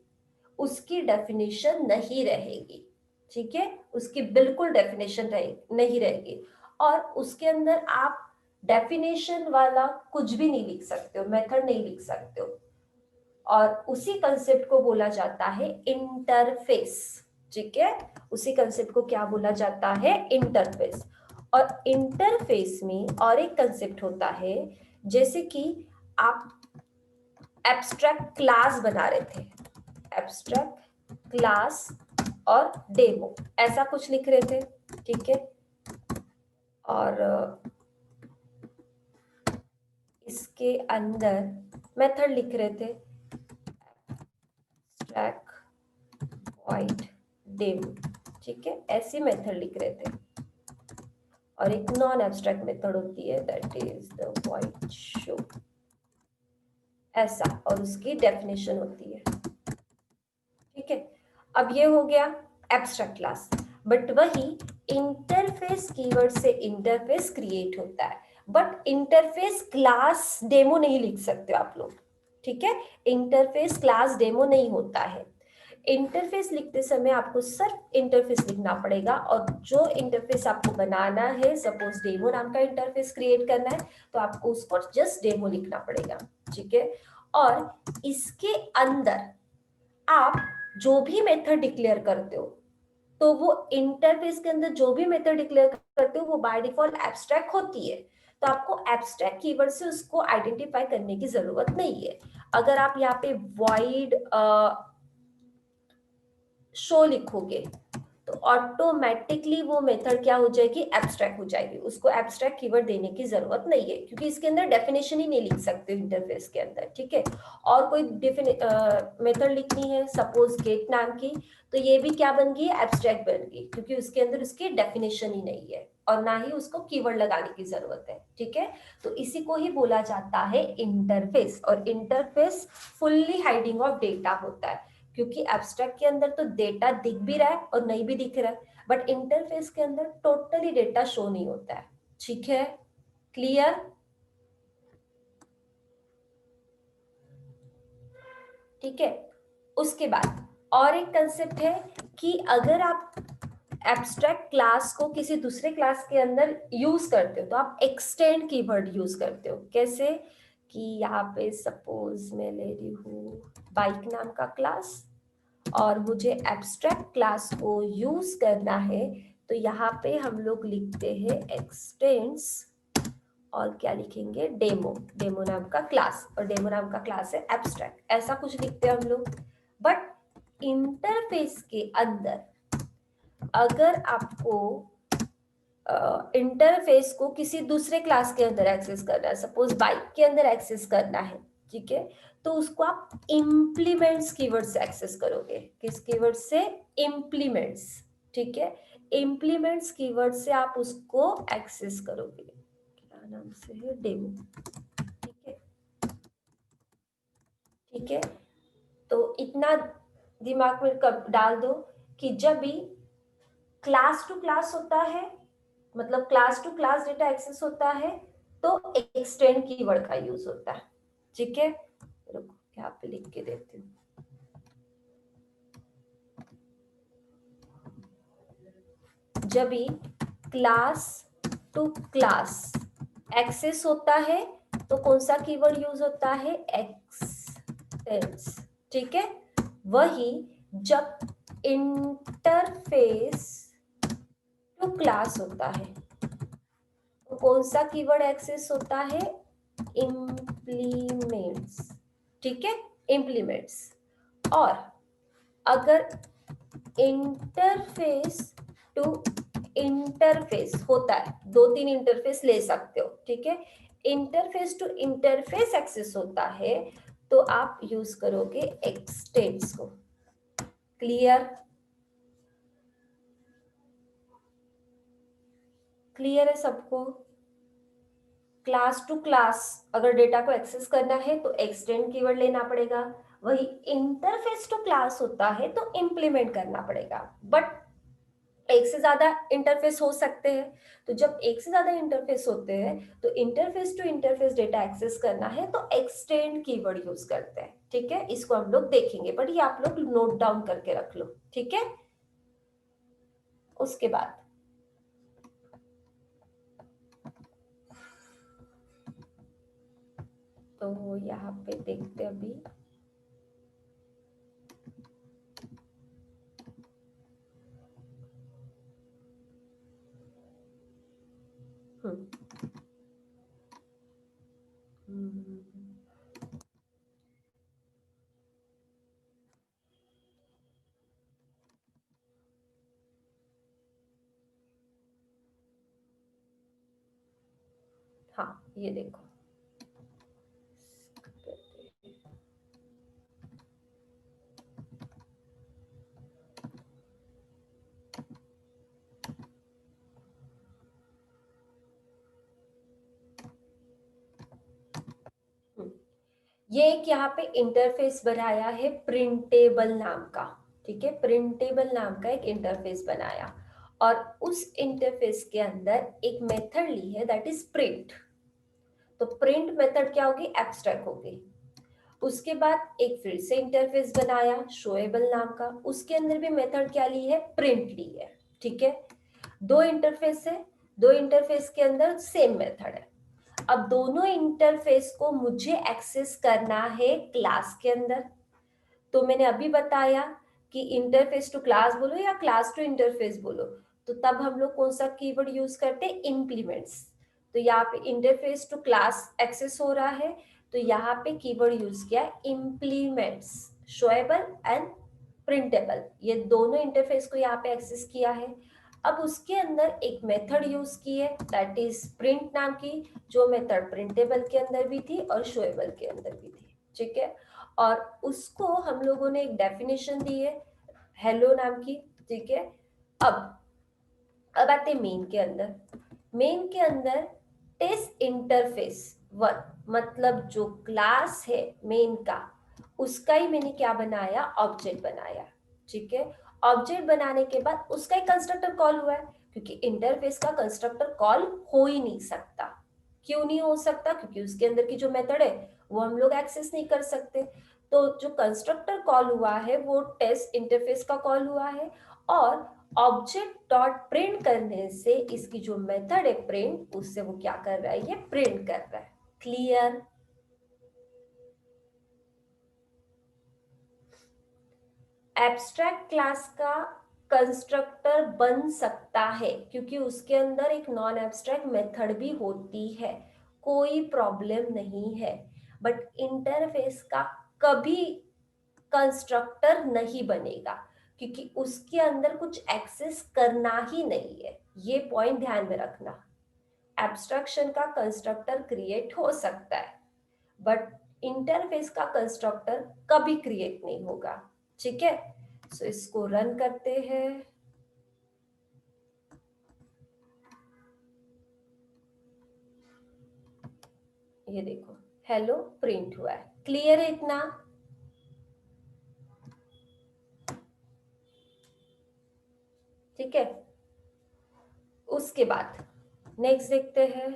उसकी डेफिनेशन नहीं रहेगी। ठीक है, उसकी बिल्कुल डेफिनेशन नहीं रहेगी, और उसके अंदर आप डेफिनेशन वाला कुछ भी नहीं लिख सकते हो, मेथड नहीं लिख सकते हो, और उसी कंसेप्ट को बोला जाता है इंटरफेस। ठीक है, उसी कंसेप्ट को क्या बोला जाता है, इंटरफेस। और इंटरफेस में और एक कंसेप्ट होता है, जैसे कि आप एब्स्ट्रैक्ट क्लास बना रहे थे, एब्स्ट्रैक्ट क्लास और डेमो ऐसा कुछ लिख रहे थे। ठीक है, और इसके अंदर मेथड लिख रहे थे एब्स्ट्रैक्ट void डेमो। ठीक है, ऐसी मेथड लिख रहे थे, और एक नॉन एब्स्ट्रैक्ट मेथड होती है that is the void show, ऐसा, और उसकी डेफिनेशन होती है। ठीक है, अब ये हो गया एब्स्ट्रैक्ट क्लास। बट वही इंटरफेस कीवर्ड से इंटरफेस क्रिएट होता है, बट इंटरफेस क्लास डेमो नहीं लिख सकते आप लोग। ठीक है, इंटरफेस क्लास डेमो नहीं होता है। इंटरफेस लिखते समय आपको सिर्फ इंटरफेस लिखना पड़ेगा, और जो इंटरफेस आपको बनाना है, सपोज डेमो नाम का इंटरफेस क्रिएट करना है, तो आपको उसको जस्ट डेमो लिखना पड़ेगा। ठीक है, और इसके अंदर आप जो भी मेथड डिक्लेयर करते हो, तो वो इंटरफेस के अंदर जो भी मेथड डिक्लेयर करते हो वो बाय डिफॉल्ट एब्स्ट्रैक्ट होती है। तो आपको एब्स्ट्रैक्ट कीवर्ड से उसको आइडेंटिफाई करने की जरूरत नहीं है। अगर आप यहाँ पे void शो लिखोगे तो ऑटोमेटिकली वो मेथड क्या हो जाएगी, एब्स्ट्रैक्ट हो जाएगी। उसको एब्स्ट्रैक्ट कीवर्ड देने की जरूरत नहीं है, क्योंकि इसके अंदर डेफिनेशन ही नहीं लिख सकते इंटरफेस के अंदर। ठीक है, और कोई मेथड लिखनी है सपोज गेट नाम की, तो ये भी क्या बन गई, एब्स्ट्रैक्ट बन गई, क्योंकि उसके अंदर उसकी डेफिनेशन ही नहीं है और ना ही उसको कीवर्ड लगाने की जरूरत है। ठीक है, तो इसी को ही बोला जाता है इंटरफेस, और interface fully hiding of data होता है, क्योंकि एब्स्ट्रैक्ट के अंदर तो डेटा दिख भी रहा है और नहीं भी दिख रहा है, बट इंटरफेस के अंदर टोटली डेटा शो नहीं होता है। ठीक है, क्लियर। ठीक है, उसके बाद और एक कंसेप्ट है कि अगर आप एब्स्ट्रैक्ट क्लास को किसी दूसरे क्लास के अंदर यूज करते हो तो आप एक्सटेंड कीवर्ड यूज करते हो। कैसे कि यहाँ पे सपोज मैं ले रही हूँ बाइक नाम का क्लास, और मुझे एब्स्ट्रैक्ट क्लास को यूज करना है, तो यहाँ पे हम लोग लिखते हैं एक्सटेंड्स, और क्या लिखेंगे, डेमो, डेमो नाम का क्लास, और डेमो नाम का क्लास है एब्स्ट्रैक्ट, ऐसा कुछ लिखते हैं हम लोग। बट इंटरफेस के अंदर अगर आपको इंटरफेस को किसी दूसरे क्लास के अंदर एक्सेस करना है, सपोज बाइक के अंदर एक्सेस करना है, ठीक है, तो उसको आप इम्प्लीमेंट्स कीवर्ड से एक्सेस करोगे। किस कीवर्ड से, इम्प्लीमेंट्स। ठीक है, इम्प्लीमेंट्स कीवर्ड से आप उसको एक्सेस करोगे, क्या नाम से है, डेमो। ठीक है, ठीक है, तो इतना दिमाग में डाल दो कि जब भी क्लास टू क्लास होता है, मतलब class to class data access होता है, तो एक्सटेंड कीवर्ड का यूज होता है। ठीक है, रुको यहाँ पे लिख के देती हूँ। जब भी क्लास टू क्लास एक्सेस होता है तो कौन सा कीवर्ड यूज होता है, एक्सटेंड्स। ठीक है, वही जब इंटरफेस टू क्लास होता है तो कौन सा कीवर्ड एक्सेस होता है, इम्प्लीमेंट्स। ठीक है, इम्प्लीमेंट्स। और अगर इंटरफेस टू इंटरफेस होता है, दो तीन इंटरफेस ले सकते हो, ठीक है, इंटरफेस टू इंटरफेस एक्सेस होता है तो आप यूज करोगे एक्सटेंड्स को। क्लियर, क्लियर है सबको? क्लास टू क्लास अगर डेटा को एक्सेस करना है तो एक्सटेंड कीवर्ड लेना पड़ेगा, वही इंटरफेस टू क्लास होता है तो इंप्लीमेंट करना पड़ेगा। बट एक से ज्यादा इंटरफेस हो सकते हैं, तो जब एक से ज्यादा इंटरफेस होते हैं तो interface to interface data access करना है तो एक्सटेंड कीवर्ड यूज करते हैं। ठीक है, इसको हम लोग देखेंगे, बट ये आप लोग नोट डाउन करके रख लो। ठीक है, उसके बाद तो यहाँ पे देखते अभी, हम्म हाँ, ये देखो, ये एक यहाँ पे इंटरफेस बनाया है प्रिंटेबल नाम का। ठीक है, प्रिंटेबल नाम का एक इंटरफेस बनाया और उस इंटरफेस के अंदर एक मेथड ली है, दैट इज प्रिंट। तो प्रिंट मेथड क्या होगी, एब्स्ट्रैक्ट होगी। उसके बाद एक फिर से इंटरफेस बनाया शोएबल नाम का, उसके अंदर भी मेथड क्या ली है, प्रिंट ली है। ठीक है, दो इंटरफेस है, दो इंटरफेस के अंदर सेम मेथड है। अब दोनों इंटरफेस को मुझे एक्सेस करना है क्लास के अंदर। तो मैंने अभी बताया कि इंटरफेस टू क्लास बोलो या क्लास टू इंटरफेस बोलो, तो तब हम लोग कौन सा कीवर्ड यूज करते हैं, इम्प्लीमेंट्स। तो यहाँ पे इंटरफेस टू क्लास एक्सेस हो रहा है तो यहाँ पे कीवर्ड यूज किया इम्प्लीमेंट्स, शोएबल एंड प्रिंटेबल, ये दोनों इंटरफेस को यहाँ पे एक्सेस किया है। अब उसके अंदर एक मेथड यूज की है, दैट इज प्रिंट नाम की, जो मेथड प्रिंटेबल के अंदर भी थी और शोएबल के अंदर भी थी। ठीक है, और उसको हम लोगों ने एक डेफिनेशन दी है हेलो नाम की। ठीक है, अब आते मेन के अंदर। मेन के अंदर टेस्ट इंटरफेस वन, मतलब जो क्लास है मेन का, उसका ही मैंने क्या बनाया, ऑब्जेक्ट बनाया। ठीक है, ऑब्जेक्ट बनाने के बाद उसका ही कंस्ट्रक्टर कॉल हुआ है, क्योंकि इंटरफेस का कंस्ट्रक्टर कॉल हो ही नहीं सकता। क्यों नहीं हो सकता, क्योंकि उसके अंदर की जो मेथड है वो हम लोग एक्सेस नहीं कर सकते। तो जो कंस्ट्रक्टर कॉल हुआ है वो टेस्ट इंटरफेस का कॉल हुआ है, और ऑब्जेक्ट डॉट प्रिंट करने से इसकी जो मेथड है प्रिंट, उससे वो क्या कर रहा है, ये प्रिंट कर रहा है। क्लियर? एब्स्ट्रैक्ट क्लास का कंस्ट्रक्टर बन सकता है क्योंकि उसके अंदर एक नॉन एब्स्ट्रैक्ट मेथड भी होती है, कोई प्रॉब्लम नहीं है। बट इंटरफेस का कभी कंस्ट्रक्टर नहीं बनेगा क्योंकि उसके अंदर कुछ एक्सेस करना ही नहीं है, ये पॉइंट ध्यान में रखना। एब्स्ट्रैक्शन का कंस्ट्रक्टर क्रिएट हो सकता है बट इंटरफेस का कंस्ट्रक्टर कभी क्रिएट नहीं होगा। ठीक है, सो इसको रन करते हैं। ये देखो हेलो प्रिंट हुआ है। क्लियर है इतना? ठीक है, उसके बाद नेक्स्ट देखते हैं।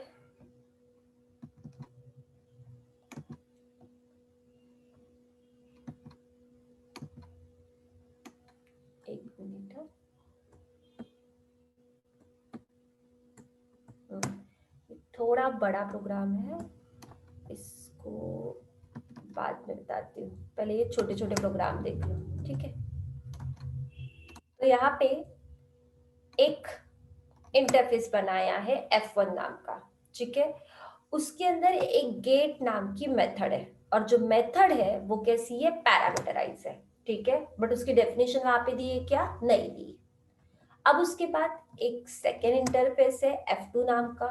एक मिनट, थोड़ा बड़ा प्रोग्राम है, इसको बाद में बताती हूँ, पहले ये छोटे छोटे प्रोग्राम देख लो। ठीक है, तो यहाँ पे एक इंटरफेस बनाया है F1 नाम का। ठीक है, उसके अंदर एक गेट नाम की मेथड है, और जो मेथड है वो कैसी है, पैरामीटराइज है। ठीक है, बट उसकी डेफिनेशन वहां पे दी है क्या, नहीं दी। अब उसके बाद एक सेकेंड इंटरफेस है F2 नाम का,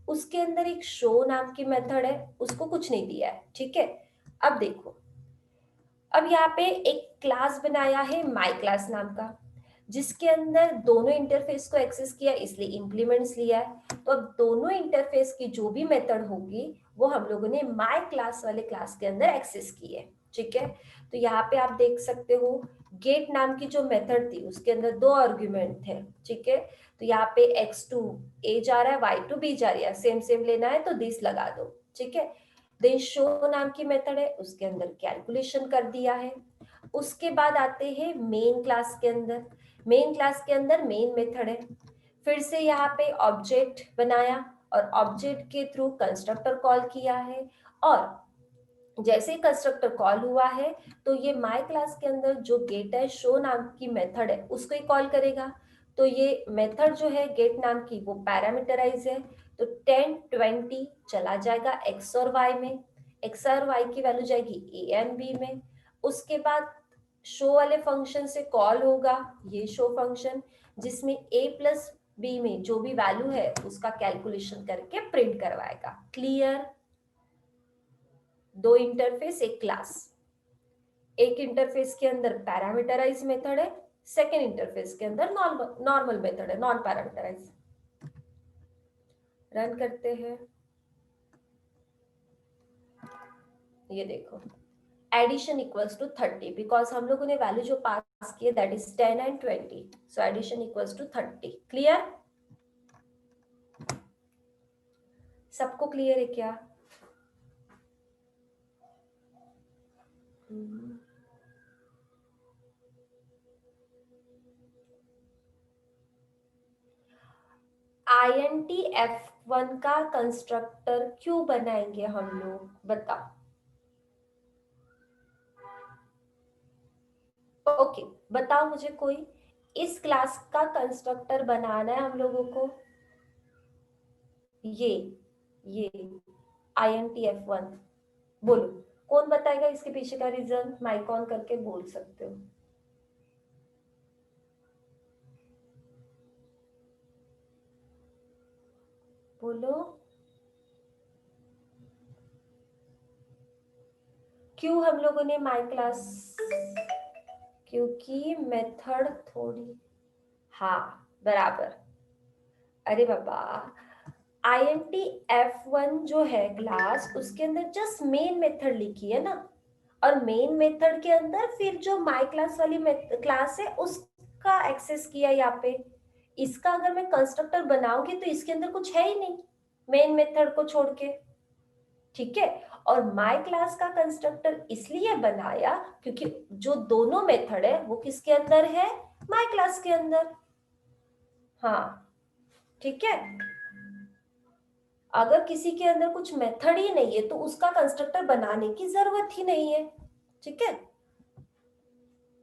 उसके अंदर एक शो नाम की मेथड है, उसको कुछ नहीं दिया है। ठीक है, अब देखो, अब यहाँ पे एक क्लास बनाया है माई क्लास नाम का, जिसके अंदर दोनों इंटरफेस को एक्सेस किया, इसलिए इंप्लीमेंट्स लिया है। तो अब दोनों इंटरफेस की जो भी मेथड होगी वो हम लोगों ने माई क्लास वाले क्लास के अंदर एक्सेस की है। ठीक है, तो यहाँ पे आप देख सकते हो गेट नाम की जो मेथड थी उसके अंदर दो आर्ग्यूमेंट थे। ठीक है, तो यहाँ पे x2 a जा रहा है, y2 b जा रही है, सेम सेम लेना है तो दिस लगा दो। ठीक है, देन शो नाम की मेथड है, उसके अंदर कैलकुलेशन कर दिया है। उसके बाद आते हैं मेन क्लास के अंदर, मेन क्लास के अंदर मेन मेथड है, फिर से यहाँ पे ऑब्जेक्ट बनाया और ऑब्जेक्ट के थ्रू कंस्ट्रक्टर कॉल किया है, और जैसे ही कंस्ट्रक्टर कॉल हुआ है तो ये माय क्लास के अंदर जो गेट है शो नाम की मेथड है उसको ही कॉल करेगा। तो ये मेथड जो है गेट नाम की वो पैरामीटराइज है, तो 10 20 चला जाएगा एक्स और वाई में, एक्स और वाई की वैल्यू जाएगी ए एंड बी में। उसके बाद शो वाले फंक्शन से कॉल होगा ये शो फंक्शन, जिसमें ए प्लस बी में जो भी वैल्यू है उसका कैलकुलेशन करके प्रिंट करवाएगा। क्लियर? दो इंटरफेस एक क्लास, एक इंटरफेस के अंदर पैरामीटराइज मेथड है, सेकेंड इंटरफेस के अंदर नॉर्मल मेथड है, नॉन पैरामीटराइज। रन करते हैं, ये देखो एडिशन इक्वल्स टू 30, बिकॉज हम लोगों ने वैल्यू जो पास की है that is 10 and 20, so addition equals to 30। Clear? सबको क्लियर है क्या? INT F1 का कंस्ट्रक्टर क्यों बनाएंगे हम लोग, बताओ। ओके, बताओ मुझे कोई, इस क्लास का कंस्ट्रक्टर बनाना है हम लोगों को, ये ये INT F1, बोलो कौन बताएगा इसके पीछे का रीजन, माइक ऑन करके बोल सकते हो। बोलो क्यों हम लोगों ने माई क्लास, क्योंकि मेथड थोड़ी, हाँ बराबर। अरे बाबा, INT F1 जो है क्लास उसके अंदर जस्ट मेन मेथड लिखी है ना, और मेन मेथड के अंदर फिर जो माई क्लास वाली क्लास है उसका एक्सेस किया यहाँ पे। इसका अगर मैं कंस्ट्रक्टर बनाऊंगी तो इसके अंदर कुछ है ही नहीं मेन मेथड को छोड़ के। ठीक है, और माई क्लास का कंस्ट्रक्टर इसलिए बनाया क्योंकि जो दोनों मेथड है वो किसके अंदर है, माई क्लास के अंदर। हाँ ठीक है, अगर किसी के अंदर कुछ मेथड ही नहीं है तो उसका कंस्ट्रक्टर बनाने की जरूरत ही नहीं है। ठीक है,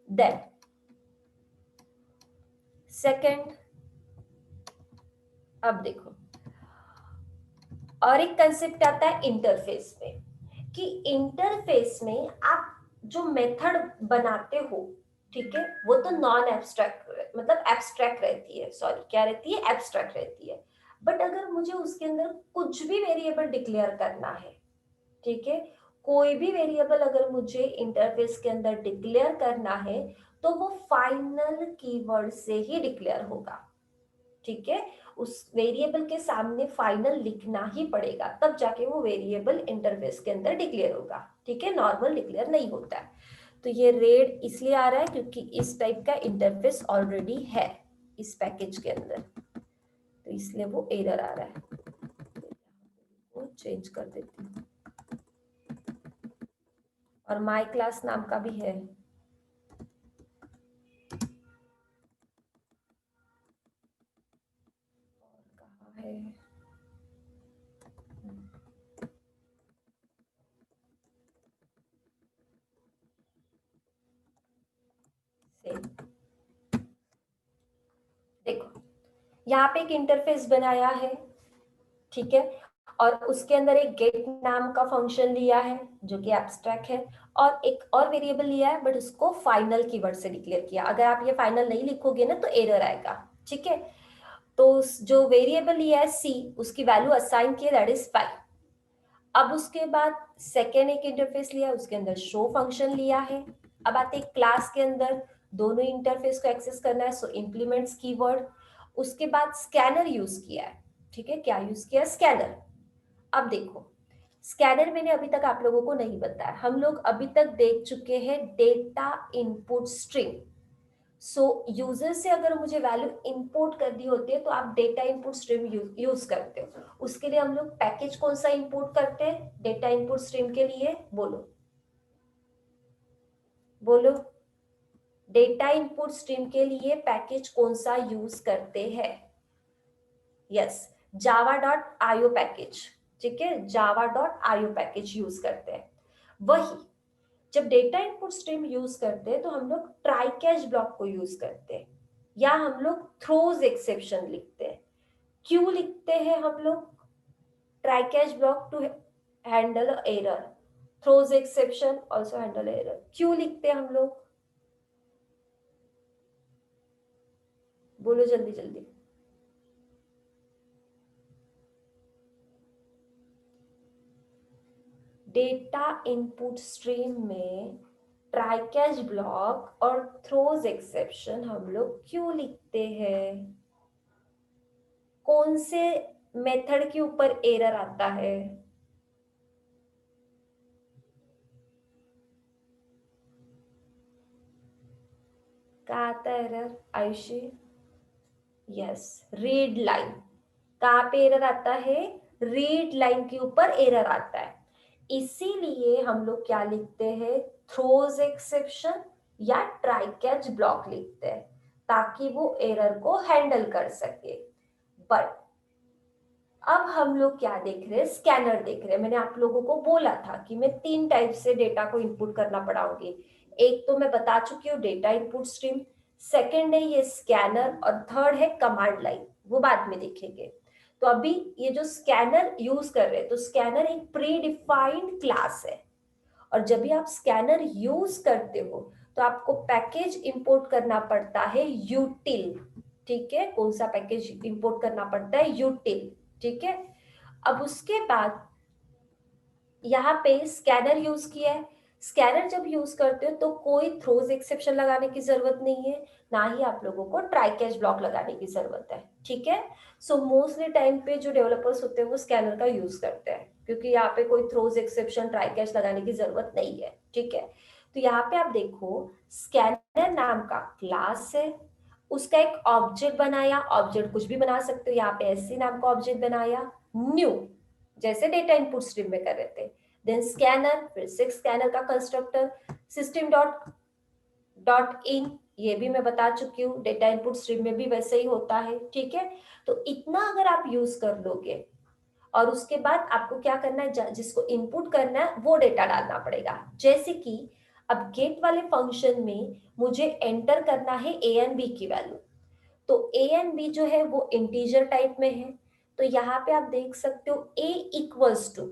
देन सेकंड, अब देखो और एक कंसेप्ट आता है इंटरफेस में, कि इंटरफेस में आप जो मेथड बनाते हो, ठीक है, वो तो नॉन एब्स्ट्रैक्ट मतलब एब्स्ट्रैक्ट रहती है, सॉरी क्या रहती है, एब्स्ट्रैक्ट रहती है। बट अगर मुझे उसके अंदर कुछ भी वेरिएबल डिक्लेयर करना है, ठीक है, कोई भी वेरिएबल अगर मुझे इंटरफेस के अंदर डिक्लेयर करना है तो वो फाइनल कीवर्ड से ही डिक्लेयर होगा। ठीक है, उस वेरिएबल के सामने फाइनल लिखना ही पड़ेगा, तब जाके वो वेरिएबल इंटरफेस के अंदर डिक्लेयर होगा। ठीक है, नॉर्मल डिक्लेयर नहीं होता है। तो ये रेड इसलिए आ रहा है क्योंकि इस टाइप का इंटरफेस ऑलरेडी है इस पैकेज के अंदर, तो इसलिए वो एरर आ रहा है। वो चेंज कर देती हूँ, और माई क्लास नाम का भी है। कहाँ है? सेम। देखो यहाँ पे एक इंटरफेस बनाया है, ठीक है, और उसके अंदर एक गेट नाम का फंक्शन लिया है जो कि एब्स्ट्रैक्ट है, और एक और वेरिएबल लिया है बट उसको फाइनल कीवर्ड से डिक्लेयर किया। अगर आप ये फाइनल नहीं लिखोगे ना तो एरर आएगा। ठीक है, तो जो वेरिएबल लिया है सी, उसकी वैल्यू असाइन की है, दैट इज 5। अब उसके बाद सेकेंड एक इंटरफेस लिया, उसके अंदर शो फंक्शन लिया है। अब आते हैं क्लास के अंदर दोनों इंटरफेस को एक्सेस करना है, सो इंप्लीमेंट्स कीवर्ड। उसके बाद स्कैनर यूज किया है। ठीक है, क्या यूज किया? स्कैनर। अब देखो, स्कैनर मैंने अभी तक आप लोगों को नहीं बताया। हम लोग अभी तक देख चुके हैं डेटा इनपुट स्ट्रीम। सो यूजर से अगर मुझे वैल्यू इंपोर्ट करनी होती है तो आप डेटा इनपुट स्ट्रीम यूज करते हो। उसके लिए हम लोग पैकेज कौन सा इंपोर्ट करते हैं डेटा इनपुट स्ट्रीम के लिए? बोलो बोलो, डेटा इनपुट स्ट्रीम के लिए पैकेज कौन सा यूज करते हैं? Yes, java.io package. ठीक है, java.io पैकेज यूज करते हैं। वही जब डेटा इनपुट स्ट्रीम यूज करते हैं तो हम लोग ट्राई कैच ब्लॉक को यूज करते हैं, या हम लोग थ्रोज एक्सेप्शन लिखते हैं। क्यों लिखते हैं हम लोग try catch block? To handle error. Throws exception also handle error. क्यों लिखते हैं हम लोग? बोलो जल्दी जल्दी। डेटा इनपुट स्ट्रीम में ट्राई कैच ब्लॉक और थ्रोज एक्सेप्शन हम लोग क्यों लिखते हैं? कौन से मेथड के ऊपर एरर आता है? कहाँ आता है error Ayushi? Yes, read line. कहाँ पे एरर आता है? रीड लाइन के ऊपर एरर आता है। इसीलिए हम लोग क्या लिखते हैं? थ्रोज एक्सेप्शन या ट्राई कैच ब्लॉक लिखते हैं, ताकि वो एरर को हैंडल कर सके। बट अब हम लोग क्या देख रहे हैं? स्कैनर देख रहे हैं। मैंने आप लोगों को बोला था कि मैं 3 टाइप से डेटा को इनपुट करना पढ़ाऊंगी। एक तो मैं बता चुकी हूँ डेटा इनपुट स्ट्रीम, सेकंड है ये स्कैनर, और थर्ड है कमांड लाइन, वो बाद में देखेंगे। तो अभी ये जो स्कैनर यूज कर रहे हैं, तो स्कैनर एक प्री डिफाइंड क्लास है, और जब भी आप स्कैनर यूज करते हो तो आपको पैकेज इंपोर्ट करना पड़ता है यूटिल। ठीक है, कौन सा पैकेज इंपोर्ट करना पड़ता है? यूटिल। ठीक है, अब उसके बाद यहाँ पे स्कैनर यूज किया है। स्कैनर जब यूज करते हो तो कोई थ्रोज एक्सेप्शन लगाने की जरूरत नहीं है, ना ही आप लोगों को ट्राई कैच ब्लॉक लगाने की जरूरत है। ठीक है, सो मोस्टली टाइम पे जो डेवलपर्स होते हैं वो स्कैनर का यूज करते हैं, क्योंकि यहाँ पे कोई थ्रोज एक्सेप्शन ट्राई कैच लगाने की जरूरत नहीं है। ठीक है, तो यहाँ पे आप देखो, स्कैनर नाम का क्लास है, उसका एक ऑब्जेक्ट बनाया। ऑब्जेक्ट कुछ भी बना सकते हो, यहाँ पे एससी नाम का ऑब्जेक्ट बनाया, न्यू, जैसे डेटा इनपुट स्ट्रीम में कर रहे थे। देन स्कैनर, फिर से स्कैनर का constructor, system dot dot in, ये भी मैं बता चुकी हूँ, डेटा इनपुट स्ट्रीम में भी वैसे ही होता है। ठीक है, तो इतना अगर आप यूज कर लोगे, और उसके बाद आपको क्या करना है? जिसको इनपुट करना है वो डेटा डालना पड़ेगा। जैसे कि अब गेट वाले फंक्शन में मुझे एंटर करना है ए एंड बी की वैल्यू, तो ए एंड बी जो है वो इंटीजर टाइप में है। तो यहाँ पे आप देख सकते हो ए इक्वल्स टू,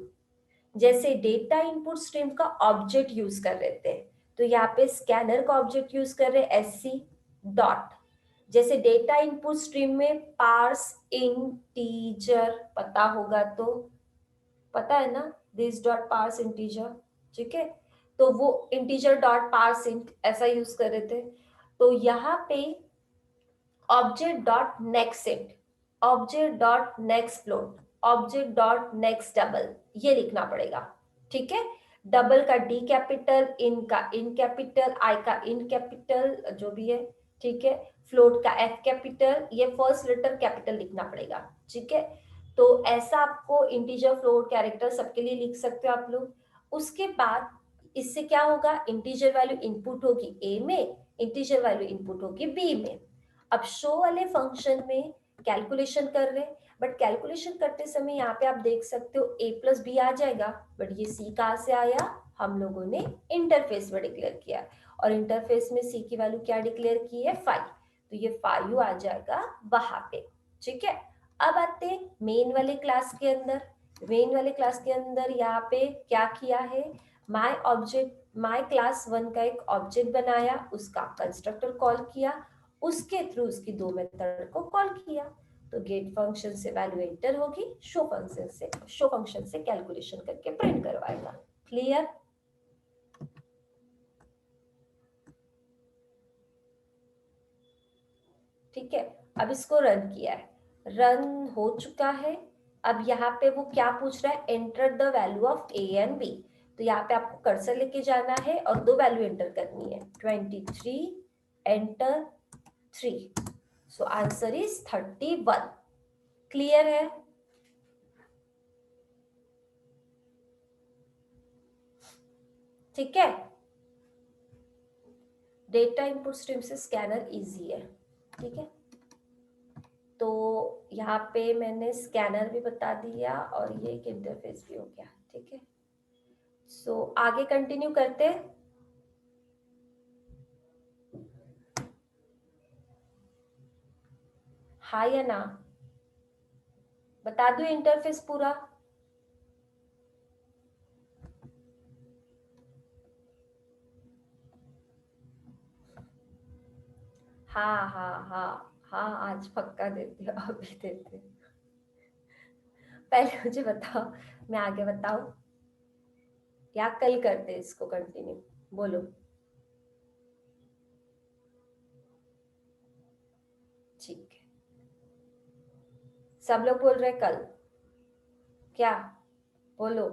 जैसे डेटा इनपुट स्ट्रीम का ऑब्जेक्ट यूज कर रहे थे, तो यहाँ पे स्कैनर का ऑब्जेक्ट यूज कर रहे एस सी डॉट, जैसे डेटा इनपुट स्ट्रीम में पार्स इंटीजर, पता होगा तो, पता है ना, दिस डॉट पार्स इंटीजर। ठीक है, तो वो इंटीजर डॉट पार्स इंट ऐसा यूज कर रहे थे। तो यहाँ पे object dot next int, object dot next float, object dot next double, ये लिखना पड़ेगा, ठीक है। डबल का डी कैपिटल, इन का इन कैपिटल, आई का इन कैपिटल, जो भी है, ठीक है। फ्लोट का एफ कैपिटल, ये फर्स्ट लेटर कैपिटल लिखना पड़ेगा, ठीक है। तो ऐसा आपको इंटीजर फ्लोट कैरेक्टर सबके लिए लिख सकते हो आप लोग। उसके बाद इससे क्या होगा, इंटीजर वैल्यू इनपुट होगी ए में, इंटीजर वैल्यू इनपुट होगी बी में। अब शो वाले फंक्शन में कैलकुलेशन कर रहे हैं, बट कैलकुलेशन करते समय यहाँ पे आप देख सकते हो a प्लस बी आ जाएगा, बट ये c कहाँ से आया, हम लोगों ने इंटरफेस में डिक्लेयर किया, और इंटरफेस में c की वैल्यू क्या डिक्लेयर की है 5, तो ये 5 आ जाएगा वहां पे, ठीक है। अब आते हैं मेन वाले क्लास के अंदर। मेन वाले क्लास के अंदर यहाँ पे क्या किया है, माय ऑब्जेक्ट, माय क्लास 1 का एक ऑब्जेक्ट बनाया, उसका कंस्ट्रक्टर कॉल किया, उसके थ्रू उसकी दो मेथड को कॉल किया। तो गेट फंक्शन से वैल्यू एंटर होगी, शो फंक्शन से कैलकुलेशन करके प्रिंट करवाएगा। क्लियर? ठीक है। अब इसको रन किया है, रन हो चुका है। अब यहाँ पे वो क्या पूछ रहा है, enter the value of a and b. तो यहाँ पे आपको कर्सर लेके जाना है और दो वैल्यू एंटर करनी है, 23 enter 3, so answer is 31। Clear है? ठीक है। डेटा इनपुट स्ट्रीम से स्कैनर इजी है, ठीक है। तो यहाँ पे मैंने स्कैनर भी बता दिया और ये एक इंटरफेस भी हो गया, ठीक है। सो आगे कंटिन्यू करते हैं। हाँ या ना, बता दो इंटरफेस पूरा। हाँ हाँ हाँ हाँ, आज पक्का देते हो, अभी देते हो। पहले मुझे बताओ, मैं आगे बताऊं या कल करते इसको कंटिन्यू, बोलो। ठीक है, सब लोग बोल रहे कल, क्या बोलो।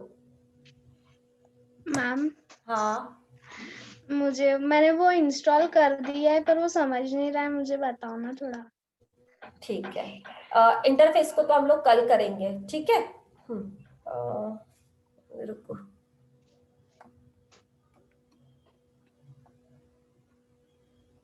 मैम हाँ मैंने वो इंस्टॉल कर दिया है पर वो समझ नहीं रहा है, मुझे बताओ ना थोड़ा। ठीक है, इंटरफेस को तो हम लोग कल करेंगे, ठीक है। रुको।